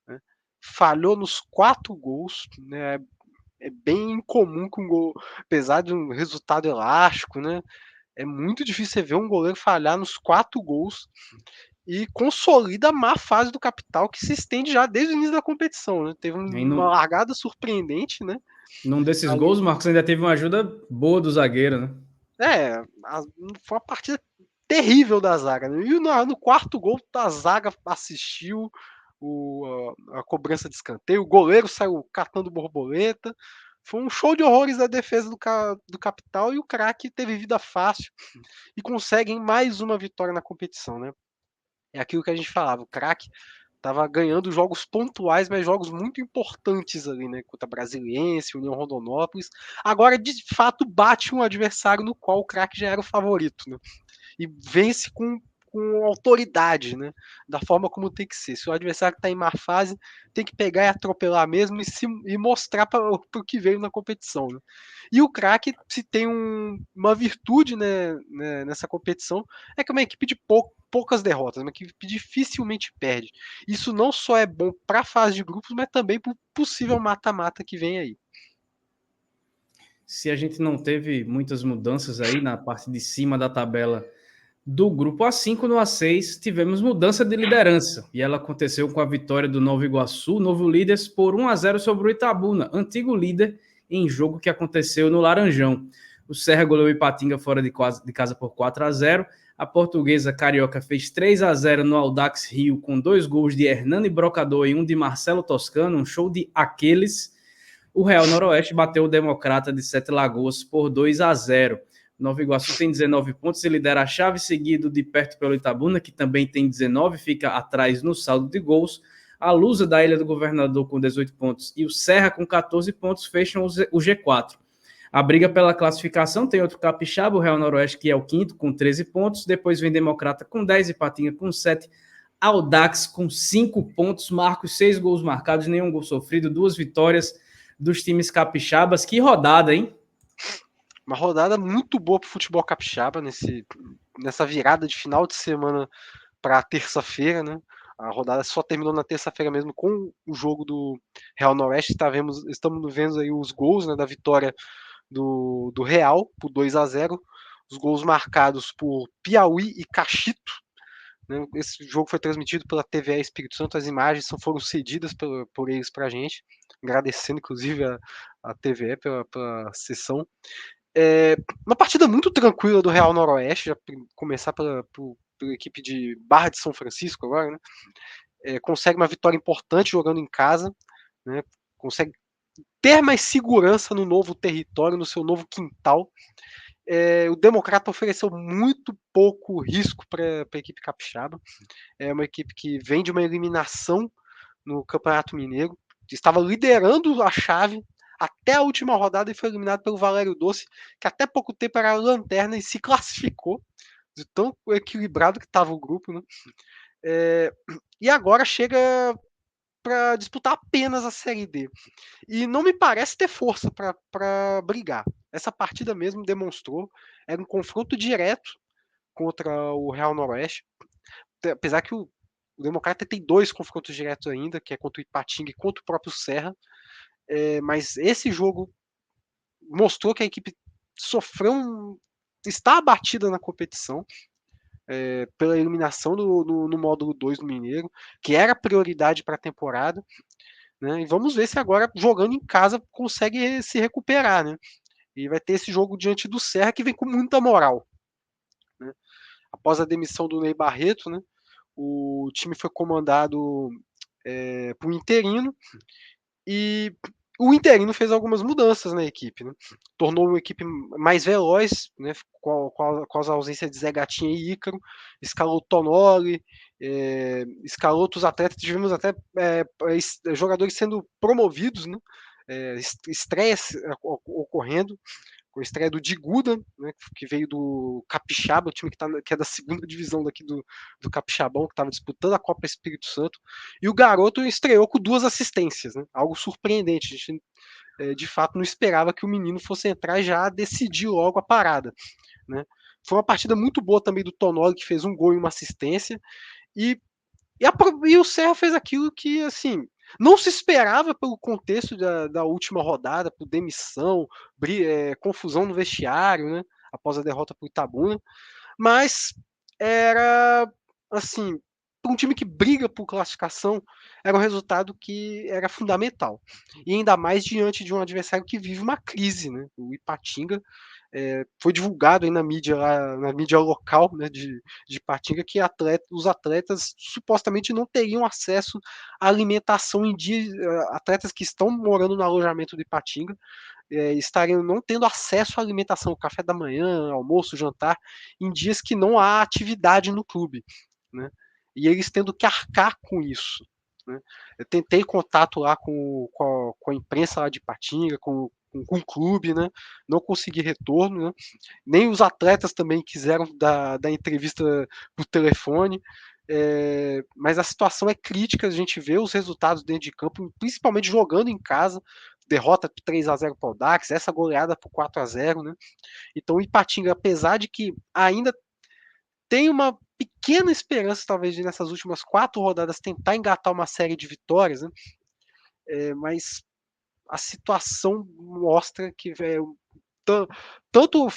Né? Falhou nos 4 gols, né? É bem incomum com um gol, apesar de um resultado elástico, né? É muito difícil você ver um goleiro falhar nos 4 gols e consolida a má fase do Capital, que se estende já desde o início da competição. Né? Teve uma largada surpreendente, né? Num desses gols, o Marcos ainda teve uma ajuda boa do zagueiro, né? Foi uma partida terrível da zaga. Né? E no 4º gol, a zaga assistiu a cobrança de escanteio, o goleiro saiu catando borboleta. Foi um show de horrores da defesa do Capital, e o Craque teve vida fácil e conseguem mais uma vitória na competição, né? É aquilo que a gente falava, o Craque estava ganhando jogos pontuais, mas jogos muito importantes ali, né? Contra a Brasiliense, União Rondonópolis. Agora, de fato, bate um adversário no qual o Craque já era o favorito, né? E vence com autoridade, né? Da forma como tem que ser. Se o adversário está em má fase, tem que pegar e atropelar mesmo e mostrar para o que veio na competição. Né? E o Craque, se tem uma virtude, né, nessa competição, é que é uma equipe de poucas derrotas, uma equipe que dificilmente perde. Isso não só é bom para a fase de grupos, mas também para o possível mata-mata que vem aí. Se a gente não teve muitas mudanças aí na parte de cima da tabela do grupo A5, no A6 tivemos mudança de liderança, e ela aconteceu com a vitória do Nova Iguaçu, novo líder, por 1-0 sobre o Itabuna, antigo líder, em jogo que aconteceu no Laranjão. O Serra goleou o Ipatinga fora de casa por 4-0. A Portuguesa Carioca fez 3-0 no Audax Rio, com 2 gols de Hernani Brocador e um de Marcelo Toscano, um show de aqueles. O Real Noroeste bateu o Democrata de Sete Lagoas por 2-0. Nova Iguaçu tem 19 pontos e lidera a chave, seguido de perto pelo Itabuna, que também tem 19, fica atrás no saldo de gols. A Lusa da Ilha do Governador com 18 pontos e o Serra com 14 pontos fecham o G4. A briga pela classificação tem outro capixaba, o Real Noroeste, que é o quinto, com 13 pontos. Depois vem Democrata com 10, Ipatinga com 7, Audax com 5 pontos, Marcos, 6 gols marcados, nenhum gol sofrido, 2 vitórias dos times capixabas. Que rodada, hein? Uma rodada muito boa para o futebol capixaba nessa virada de final de semana para terça-feira, né? A rodada só terminou na terça-feira mesmo com o jogo do Real Noroeste. Estamos vendo aí os gols, né, da vitória do Real por 2-0. Os gols marcados por Piauí e Cachito. Né? Esse jogo foi transmitido pela TVE Espírito Santo. As imagens foram cedidas por eles para a gente. Agradecendo, inclusive, a TVE pela sessão. Uma partida muito tranquila do Real Noroeste, já começar pela equipe de Barra de São Francisco agora, né? Consegue uma vitória importante jogando em casa, né? Consegue ter mais segurança no novo território, no seu novo quintal. O Democrata ofereceu muito pouco risco para a equipe capixaba. É uma equipe que vem de uma eliminação no Campeonato Mineiro, estava liderando a chave até a última rodada e foi eliminado pelo Valério Doce, que até pouco tempo era a lanterna e se classificou, de tão equilibrado que estava o grupo. Né? E agora chega para disputar apenas a Série D. E não me parece ter força para brigar. Essa partida mesmo demonstrou, era um confronto direto contra o Real Noroeste, apesar que o Democrata tem 2 confrontos diretos ainda, que é contra o Ipatinga e contra o próprio Serra. Mas esse jogo mostrou que a equipe está abatida na competição. pela eliminação no módulo 2 do Mineiro, que era prioridade para a temporada, né? E vamos ver se agora, jogando em casa, consegue se recuperar, né? E vai ter esse jogo diante do Serra, que vem com muita moral, né? Após a demissão do Ney Barreto, né, o time foi comandado por um interino, e o interino fez algumas mudanças na equipe, né? Tornou uma equipe mais veloz, né, com as ausências de Zé Gatinha e Ícaro, escalou Tonoli, escalou outros atletas, tivemos até jogadores sendo promovidos, né, estreias ocorrendo, com a estreia do Diguda, né, que veio do Capixaba, o time que é da segunda divisão daqui do Capixabão, que estava disputando a Copa Espírito Santo, e o garoto estreou com 2 assistências, né, algo surpreendente. A gente, de fato, não esperava que o menino fosse entrar e já decidir logo a parada, né. Foi uma partida muito boa também do Tonoli, que fez um gol e uma assistência, e o Serra fez aquilo que, assim, não se esperava pelo contexto da última rodada, por demissão, confusão no vestiário, né, após a derrota para o Itabuna, mas era, assim, para um time que briga por classificação, era um resultado que era fundamental. E ainda mais diante de um adversário que vive uma crise, né? O Ipatinga, foi divulgado aí na mídia local, né, de Ipatinga, que os atletas supostamente não teriam acesso à alimentação em dias, atletas que estão morando no alojamento do Ipatinga, estariam não tendo acesso à alimentação, café da manhã, almoço, jantar, em dias que não há atividade no clube, né? E eles tendo que arcar com isso, né? Eu tentei contato lá com a imprensa lá de Ipatinga, com o clube, né? Não consegui retorno, né? Nem os atletas também quiseram dar entrevista por telefone. Mas a situação é crítica, a gente vê os resultados dentro de campo, principalmente jogando em casa, derrota por 3-0 para o Audax, essa goleada por 4-0, né? Então o Ipatinga, apesar de que ainda tem uma pequena esperança, talvez, de nessas últimas 4 rodadas tentar engatar uma série de vitórias, né? Mas a situação mostra que tanto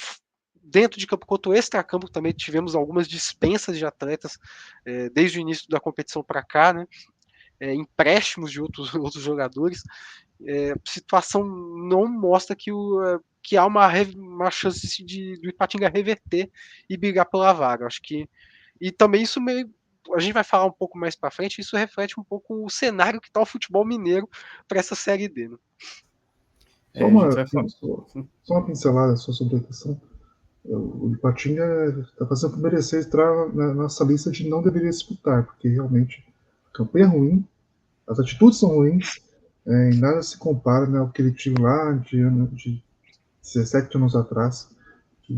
dentro de campo quanto extra-campo também tivemos algumas dispensas de atletas desde o início da competição para cá, né? Empréstimos de outros jogadores. A situação não mostra que há uma chance do Ipatinga reverter e brigar pela vaga. Acho que, e também isso a gente vai falar um pouco mais para frente, isso reflete um pouco o cenário que está o futebol mineiro para essa Série D, né? Só uma pincelada só sobre a questão. O Ipatinga está fazendo por merecer entrar na nossa lista de não deveria disputar, porque realmente a campanha é ruim, as atitudes são ruins, e nada se compara, né, ao que ele tinha lá de 17 anos atrás, que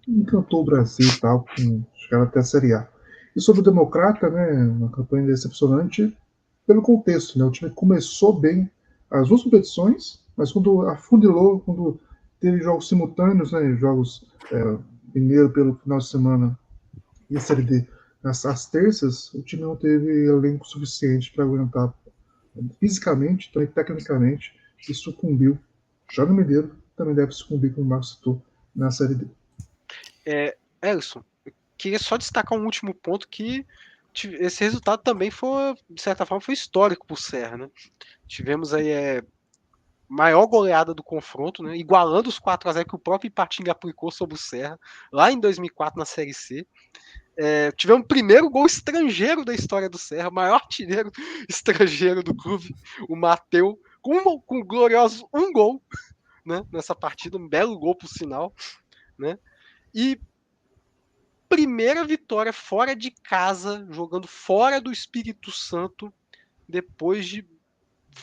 encantou o Brasil e tal, que chegaram até a Série A. E sobre o Democrata, né, uma campanha decepcionante pelo contexto, né, o time começou bem as 2 competições, mas quando afundilou, quando teve jogos simultâneos, né, jogos primeiro pelo final de semana e a Série D às terças, o time não teve elenco suficiente para aguentar fisicamente, também tecnicamente, e sucumbiu. Já no Mineiro também deve sucumbir, como o Marcos citou, na Série D. Elson, eu queria só destacar um último ponto, que esse resultado também foi, de certa forma, foi histórico para o Serra, né? Tivemos aí maior goleada do confronto, né? Igualando os 4-0 que o próprio Ipatinga aplicou sobre o Serra, lá em 2004 na Série C. Tivemos o primeiro gol estrangeiro da história do Serra, maior artilheiro estrangeiro do clube, o Mateu, com gloriosos 1 gol, né, nessa partida, um belo gol por sinal, né? E primeira vitória fora de casa, jogando fora do Espírito Santo, depois de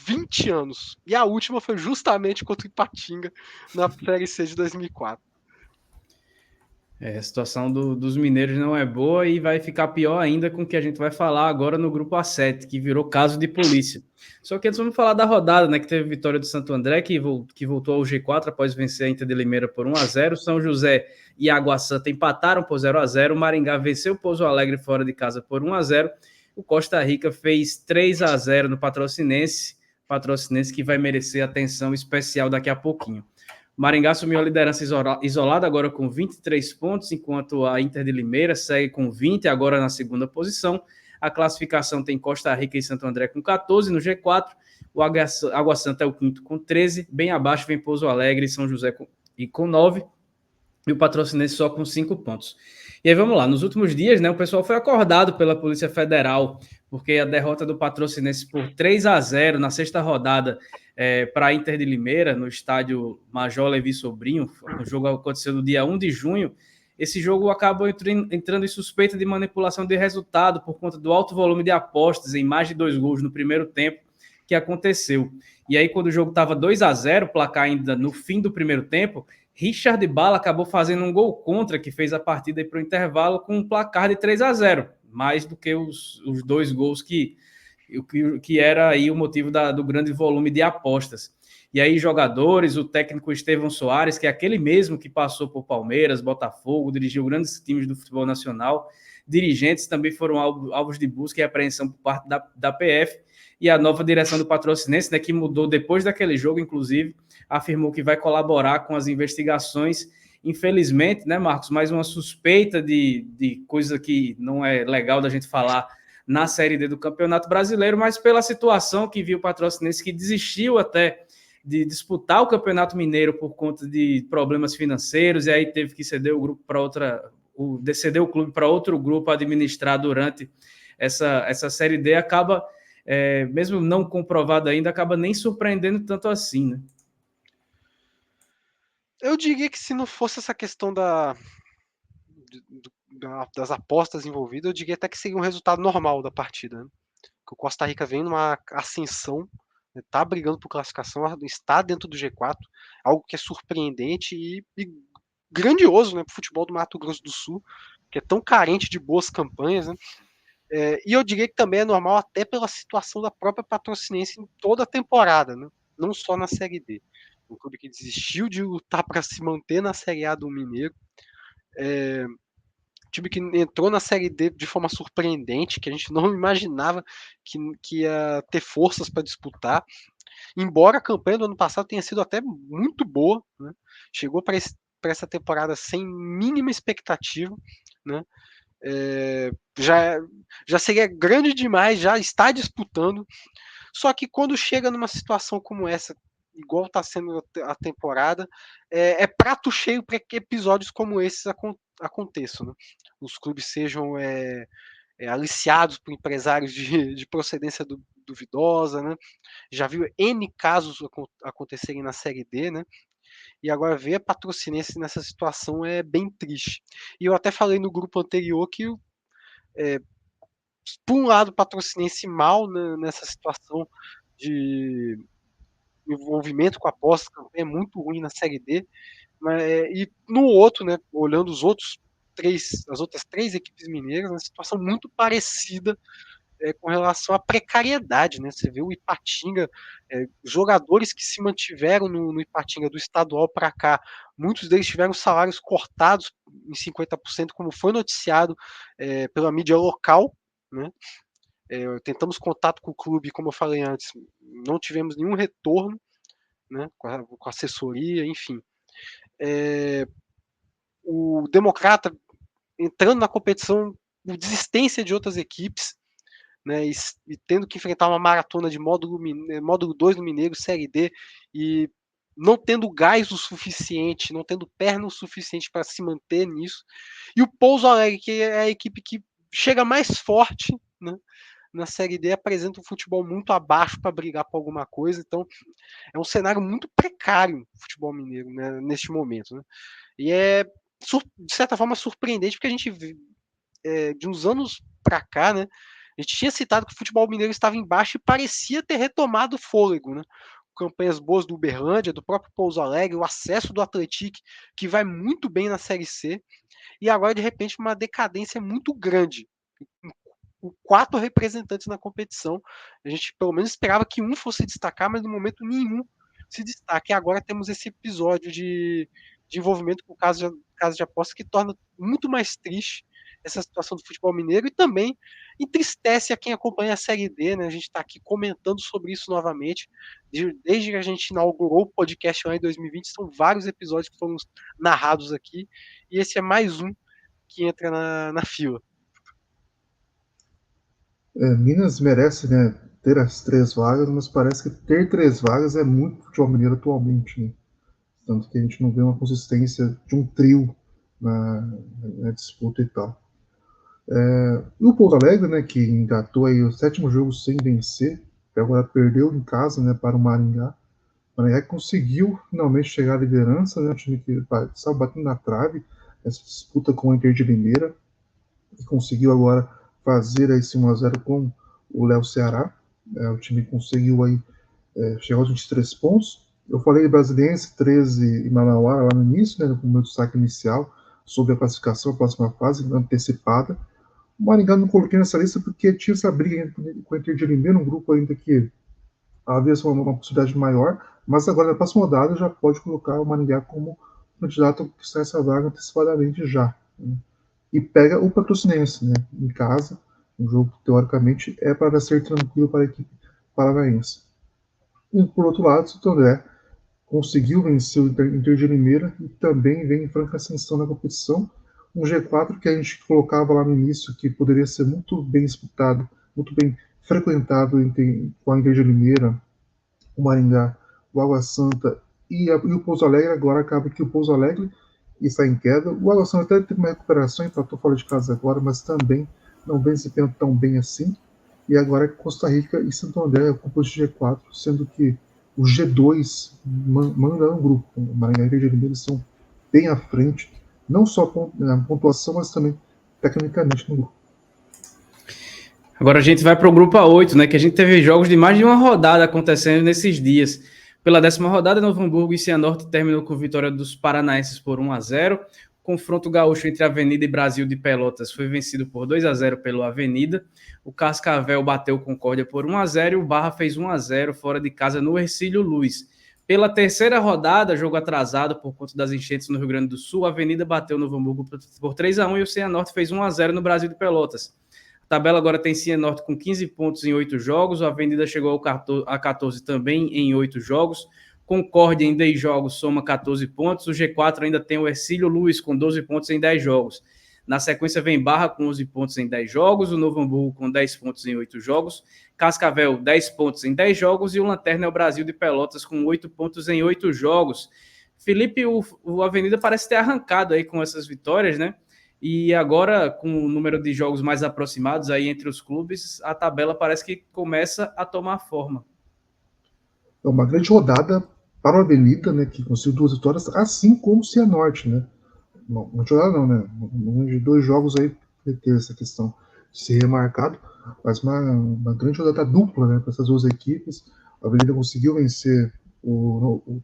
20 anos. E a última foi justamente contra o Ipatinga, na Série C de 2004. A situação dos mineiros não é boa e vai ficar pior ainda com o que a gente vai falar agora no grupo A7, que virou caso de polícia. Só que antes vamos falar da rodada, né, que teve vitória do Santo André, que voltou ao G4 após vencer a Inter de Limeira por 1-0. São José e Água Santa empataram por 0-0. O Maringá venceu o Pouso Alegre fora de casa por 1-0. O Costa Rica fez 3-0 no Patrocinense que vai merecer atenção especial daqui a pouquinho. Maringá assumiu a liderança isolada agora com 23 pontos, enquanto a Inter de Limeira segue com 20, agora na segunda posição. A classificação tem Costa Rica e Santo André com 14 no G4. O Água Santa é o quinto com 13. Bem abaixo vem Pouso Alegre e São José com 9. E o Patrocinense só com 5 pontos. E aí vamos lá, nos últimos dias, né, o pessoal foi acordado pela Polícia Federal, porque a derrota do Patrocinense por 3-0 na sexta rodada para a Inter de Limeira, no estádio Major Levi Sobrinho, o jogo aconteceu no dia 1 de junho, esse jogo acabou entrando em suspeita de manipulação de resultado por conta do alto volume de apostas em mais de 2 gols no primeiro tempo que aconteceu. E aí, quando o jogo estava 2-0, placar ainda no fim do primeiro tempo, Richard Bala acabou fazendo um gol contra, que fez a partida para o intervalo com um placar de 3-0, mais do que os 2 gols que era aí o motivo do grande volume de apostas. E aí jogadores, o técnico Estevão Soares, que é aquele mesmo que passou por Palmeiras, Botafogo, dirigiu grandes times do futebol nacional, dirigentes também foram alvos de busca e apreensão por parte da PF, e a nova direção do Patrocinense, né, que mudou depois daquele jogo, inclusive, afirmou que vai colaborar com as investigações. Infelizmente, né, Marcos, mais uma suspeita de coisa que não é legal da gente falar na Série D do Campeonato Brasileiro, mas pela situação que viu o Patrocinense, que desistiu até de disputar o Campeonato Mineiro por conta de problemas financeiros, e aí teve que ceder o grupo para ceder o clube para outro grupo administrar durante essa Série D, acaba, mesmo não comprovado ainda, acaba nem surpreendendo tanto assim, né? Eu diria que se não fosse essa questão das apostas envolvidas, eu diria até que seria um resultado normal da partida, né? Que o Costa Rica vem numa ascensão, está brigando por classificação, está dentro do G4, algo que é surpreendente e grandioso, né, para o futebol do Mato Grosso do Sul, que é tão carente de boas campanhas, né? E eu diria que também é normal até pela situação da própria Patrocinense em toda a temporada, né? Não só na Série D. Um clube que desistiu de lutar para se manter na Série A do Mineiro. Time que entrou na Série D de forma surpreendente, que a gente não imaginava que ia ter forças para disputar. Embora a campanha do ano passado tenha sido até muito boa, né? Chegou para essa temporada sem mínima expectativa, né? Já seria grande demais, já está disputando. Só que quando chega numa situação como essa, igual está sendo a temporada, é prato cheio para que episódios como esses aconteçam, né? Os clubes sejam aliciados por empresários de procedência duvidosa, né? Já viu N casos acontecerem na Série D, né? E agora ver a Patrocinense nessa situação é bem triste. E eu até falei no grupo anterior que, por um lado, o Patrocinense mal, né, nessa situação de envolvimento com a aposta, campanha muito ruim na Série D, e no outro, né, olhando as outras 3 equipes mineiras, uma situação muito parecida com relação à precariedade, né? Você vê o Ipatinga, jogadores que se mantiveram no Ipatinga do estadual para cá, muitos deles tiveram salários cortados em 50%, como foi noticiado pela mídia local, né? Tentamos contato com o clube, como eu falei antes, não tivemos nenhum retorno, né, com a assessoria, enfim. O Democrata entrando na competição, desistência de outras equipes, né, e tendo que enfrentar uma maratona de módulo 2 no Mineiro, Série D, e não tendo gás o suficiente, não tendo perna o suficiente para se manter nisso. E o Pouso Alegre, que é a equipe que chega mais forte, né, na Série D, apresenta um futebol muito abaixo para brigar por alguma coisa. Então, é um cenário muito precário o futebol mineiro, né, neste momento, né? E é, de certa forma, surpreendente, porque a gente, de uns anos para cá, né, a gente tinha citado que o futebol mineiro estava embaixo e parecia ter retomado o fôlego, né? Campanhas boas do Uberlândia, do próprio Pouso Alegre, o acesso do Atlético, que vai muito bem na Série C, e agora, de repente, uma decadência muito grande. 4 representantes na competição. A gente, pelo menos, esperava que um fosse destacar, mas no momento nenhum se destaca. E agora temos esse episódio de envolvimento com o caso de aposta que torna muito mais triste essa situação do futebol mineiro, e também entristece a quem acompanha a Série D, né? A gente está aqui comentando sobre isso novamente. Desde que a gente inaugurou o podcast lá em 2020, são vários episódios que foram narrados aqui, e esse é mais um que entra na fila. Minas merece, né, ter as 3 vagas, mas parece que ter 3 vagas é muito futebol mineiro atualmente, né? Tanto que a gente não vê uma consistência de um trio na disputa e tal. E o Pouso Alegre, né, que engatou aí o 7º jogo sem vencer, que agora perdeu em casa, né, para o Maringá. O Maringá conseguiu finalmente chegar à liderança, né, o time que estava batendo na trave essa disputa com o Inter de Limeira, e conseguiu agora fazer esse 1-0 com o Léo Ceará. O time conseguiu aí chegar aos 23 pontos. Eu falei Brasiliense, 13 e Manauara lá no início, né, com o meu destaque inicial sobre a classificação, a próxima fase antecipada. O Maringá não coloquei nessa lista porque tinha essa briga com o Inter de Limeira, um grupo ainda que havia uma possibilidade maior, mas agora na próxima rodada já pode colocar o Maringá como candidato que está essa vaga antecipadamente já. Né? E pega o Patrocinense, né, em casa, um jogo que teoricamente é para ser tranquilo para a equipe paranaense. E por outro lado, o Santo André conseguiu vencer o Inter de Limeira e também vem em franca ascensão na competição. Um G4 que a gente colocava lá no início que poderia ser muito bem disputado, muito bem frequentado com a Inter de Limeira, o Maringá, o Água Santa e o Pouso Alegre. Agora acaba que o Pouso Alegre está em queda. O Água Santa até teve uma recuperação, empatou fora de casa agora, mas também não vem desempenhando tão bem assim. E agora é Costa Rica e Santo André ocupam esse G4, sendo que o G2 manda um grupo. O Maringá e o Inter de Limeira estão bem à frente, não só na pontuação, mas também tecnicamente no grupo. Agora a gente vai para o grupo A8, né? Que a gente teve jogos de mais de uma rodada acontecendo nesses dias. Pela 10ª rodada, Novo Hamburgo e Cianorte terminou com vitória dos paranaenses por 1-0. O confronto gaúcho entre Avenida e Brasil de Pelotas foi vencido por 2-0 pelo Avenida. O Cascavel bateu o Concórdia por 1-0 e o Barra fez 1-0 fora de casa no Hercílio Luz. Pela 3ª rodada, jogo atrasado por conta das enchentes no Rio Grande do Sul, a Avenida bateu o Novo Hamburgo por 3-1 e o Cianorte fez 1-0 no Brasil de Pelotas. A tabela agora tem Cianorte com 15 pontos em 8 jogos, a Avenida chegou a 14 também em 8 jogos, Concórdia em 10 jogos soma 14 pontos, o G4 ainda tem o Hercílio Luz com 12 pontos em 10 jogos. Na sequência vem Barra com 11 pontos em 10 jogos, o Novo Hamburgo com 10 pontos em 8 jogos, Cascavel 10 pontos em 10 jogos e o Lanterna é o Brasil de Pelotas com 8 pontos em 8 jogos. Felipe, o Avenida parece ter arrancado aí com essas vitórias, né? E agora, com o número de jogos mais aproximados aí entre os clubes, a tabela parece que começa a tomar forma. É uma grande rodada para o Avenida, né, que conseguiu 2 vitórias, assim como o Cianorte, né? Não rodada não, né? De 2 jogos aí ter essa questão de ser remarcado, mas uma grande rodada dupla, né, para essas 2 equipes. A Avenida conseguiu vencer o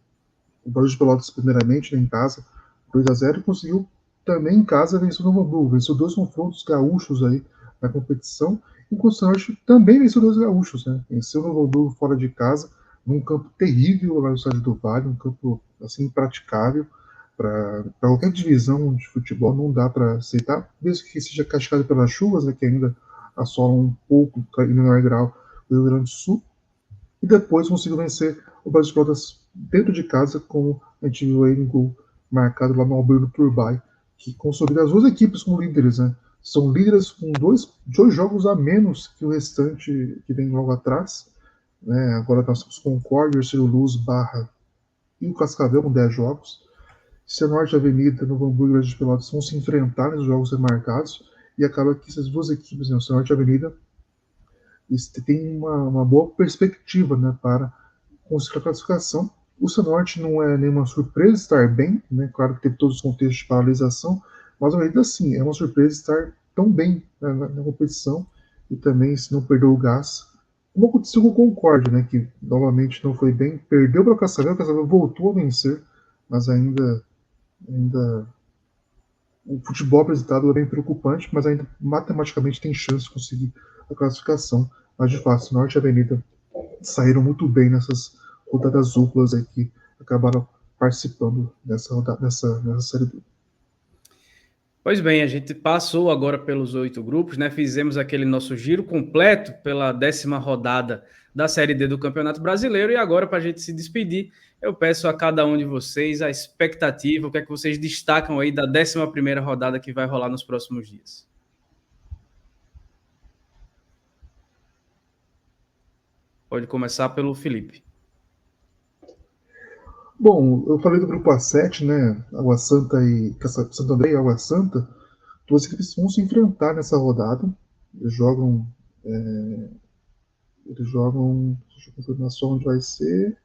Brasil de Pelotas primeiramente, né, em casa, 2-0, e conseguiu também em casa vencer o Novo Hamburgo, venceu 2 confrontos gaúchos aí na competição, enquanto o Cianorte também venceu 2 gaúchos, né? Venceu o Novo Hamburgo fora de casa, num campo terrível lá no estádio do Vale, um campo assim impraticável para qualquer divisão de futebol, não dá para aceitar, mesmo que seja castigado pelas chuvas, né, que ainda assolam um pouco em menor grau o Rio Grande do Sul, e depois conseguiu vencer o Brasil de Pelotas dentro de casa, como a gente viu aí no gol marcado lá no Alberto Turbay, que consolida as 2 equipes como líderes, né? São líderes com 2 jogos a menos que o restante que vem logo atrás. Né? Agora nós temos Concórdia, Hercílio Luz, Barra e o Cascavel com 10 jogos. Cianorte, Avenida, Novo Hamburgo e Brasil de Pelotas vão se enfrentar nos jogos remarcados e acaba que essas 2 equipes, né, o Cianorte e a Avenida, têm uma boa perspectiva, né, para conseguir a classificação. O Cianorte não é nenhuma surpresa estar bem, né? Claro que teve todos os contextos de paralisação, mas ainda assim é uma surpresa estar tão bem, né, na competição e também se não perdeu o gás. Como aconteceu com o Concórdia, né, que novamente não foi bem, perdeu para o Cascavel voltou a vencer, mas ainda o futebol apresentado é bem preocupante, mas ainda matematicamente tem chance de conseguir a classificação. Mas de fato, Cianorte e Avenida saíram muito bem nessas rodadas duplas aí que acabaram participando nessa Série B. Pois bem, a gente passou agora pelos 8 grupos, né? Fizemos aquele nosso giro completo pela 10ª rodada da Série D do Campeonato Brasileiro, e agora, para a gente se despedir, eu peço a cada um de vocês a expectativa, o que é que vocês destacam aí da 11ª rodada que vai rolar nos próximos dias. Pode começar pelo Felipe. Bom, eu falei do grupo A7, né? Água Santa e Santo André e Água Santa. Duas equipes vão se enfrentar nessa rodada. Eles jogam. Deixa eu confirmar só onde vai ser.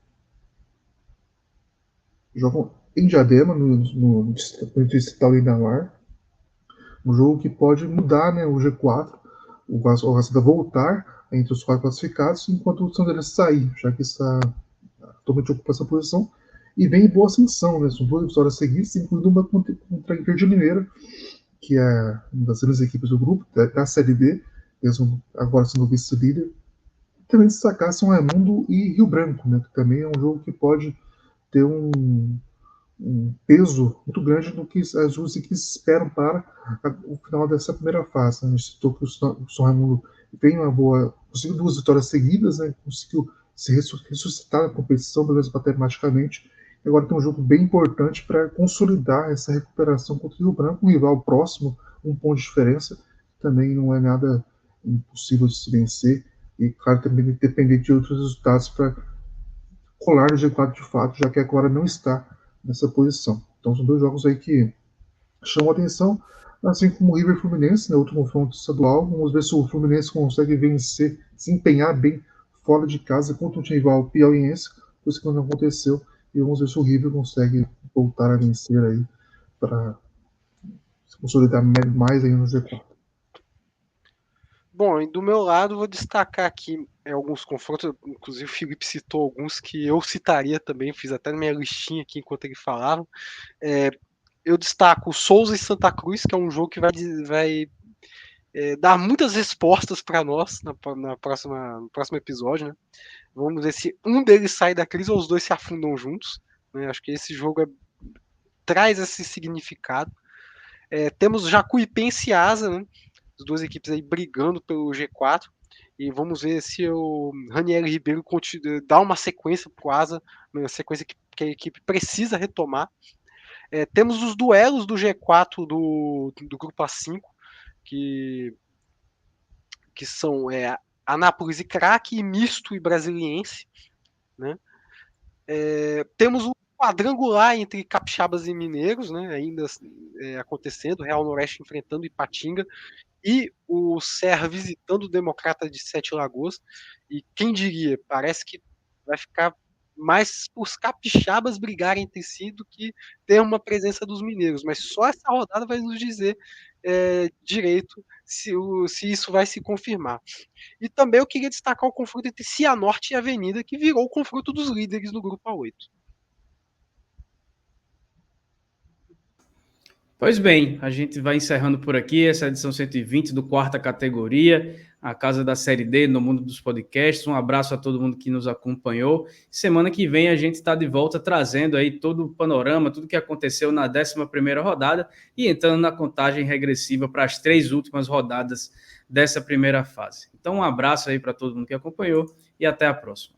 Jogam em Diadema, no Distrital Inamar. Um jogo que pode mudar, né, o G4. O Água Santa voltar entre os 4 classificados, enquanto o Santo André sair, já que está atualmente ocupa essa posição. E vem em boa ascensão, né? São 2 vitórias seguidas, incluindo uma contra a Verde Mineira, que é uma das grandes equipes do grupo, da Série B, mesmo agora sendo vice-líder. Também destacar São Raimundo e Rio Branco, né? Que também é um jogo que pode ter um peso muito grande no que as duas equipes esperam para o final dessa primeira fase. A gente citou que o São Raimundo tem conseguiu 2 vitórias seguidas, né? Conseguiu se ressuscitar na competição, pelo menos matematicamente. E agora tem um jogo bem importante para consolidar essa recuperação contra o Rio Branco, um rival próximo, 1 ponto de diferença, também não é nada impossível de se vencer, e claro, também depender de outros resultados para colar no G4 de fato, já que agora não está nessa posição. Então são 2 jogos aí que chamam a atenção, assim como o River Fluminense, no último confronto estadual. Vamos ver se o Fluminense consegue vencer, desempenhar bem fora de casa contra um rival piauiense, coisa que não aconteceu, e vamos ver se o River consegue voltar a vencer aí para se consolidar mais aí no G4. Bom, e do meu lado, vou destacar aqui alguns confrontos, inclusive o Felipe citou alguns que eu citaria também, fiz até na minha listinha aqui enquanto ele falava. Eu destaco o Souza e Santa Cruz, que é um jogo que vai dar muitas respostas para nós no próximo episódio, né? Vamos ver se um deles sai da crise ou os dois se afundam juntos, né? Acho que esse jogo traz esse significado. Temos Jacuipense e Asa, né? As 2 equipes aí brigando pelo G4, e vamos ver se o Ranieri Ribeiro dá uma sequência para o Asa, uma sequência que a equipe precisa retomar. Temos os duelos do G4 do grupo A5, que são Anápolis e Craque, e Misto e Brasiliense, né? Temos o quadrangular entre capixabas e mineiros, né, ainda acontecendo, Real Noroeste enfrentando Ipatinga e o Serra visitando o Democrata de Sete Lagoas. E quem diria, parece que vai ficar mais os capixabas brigarem entre si do que ter uma presença dos mineiros, mas só essa rodada vai nos dizer direito se isso vai se confirmar. E também eu queria destacar o confronto entre Cianorte e Avenida, que virou o confronto dos líderes do grupo A8. Pois bem, a gente vai encerrando por aqui essa edição 120 do Quarta Categoria, a casa da Série D no mundo dos podcasts. Um abraço a todo mundo que nos acompanhou. Semana que vem a gente está de volta trazendo aí todo o panorama, tudo que aconteceu na 11ª rodada e entrando na contagem regressiva para as 3 últimas rodadas dessa primeira fase. Então um abraço aí para todo mundo que acompanhou e até a próxima.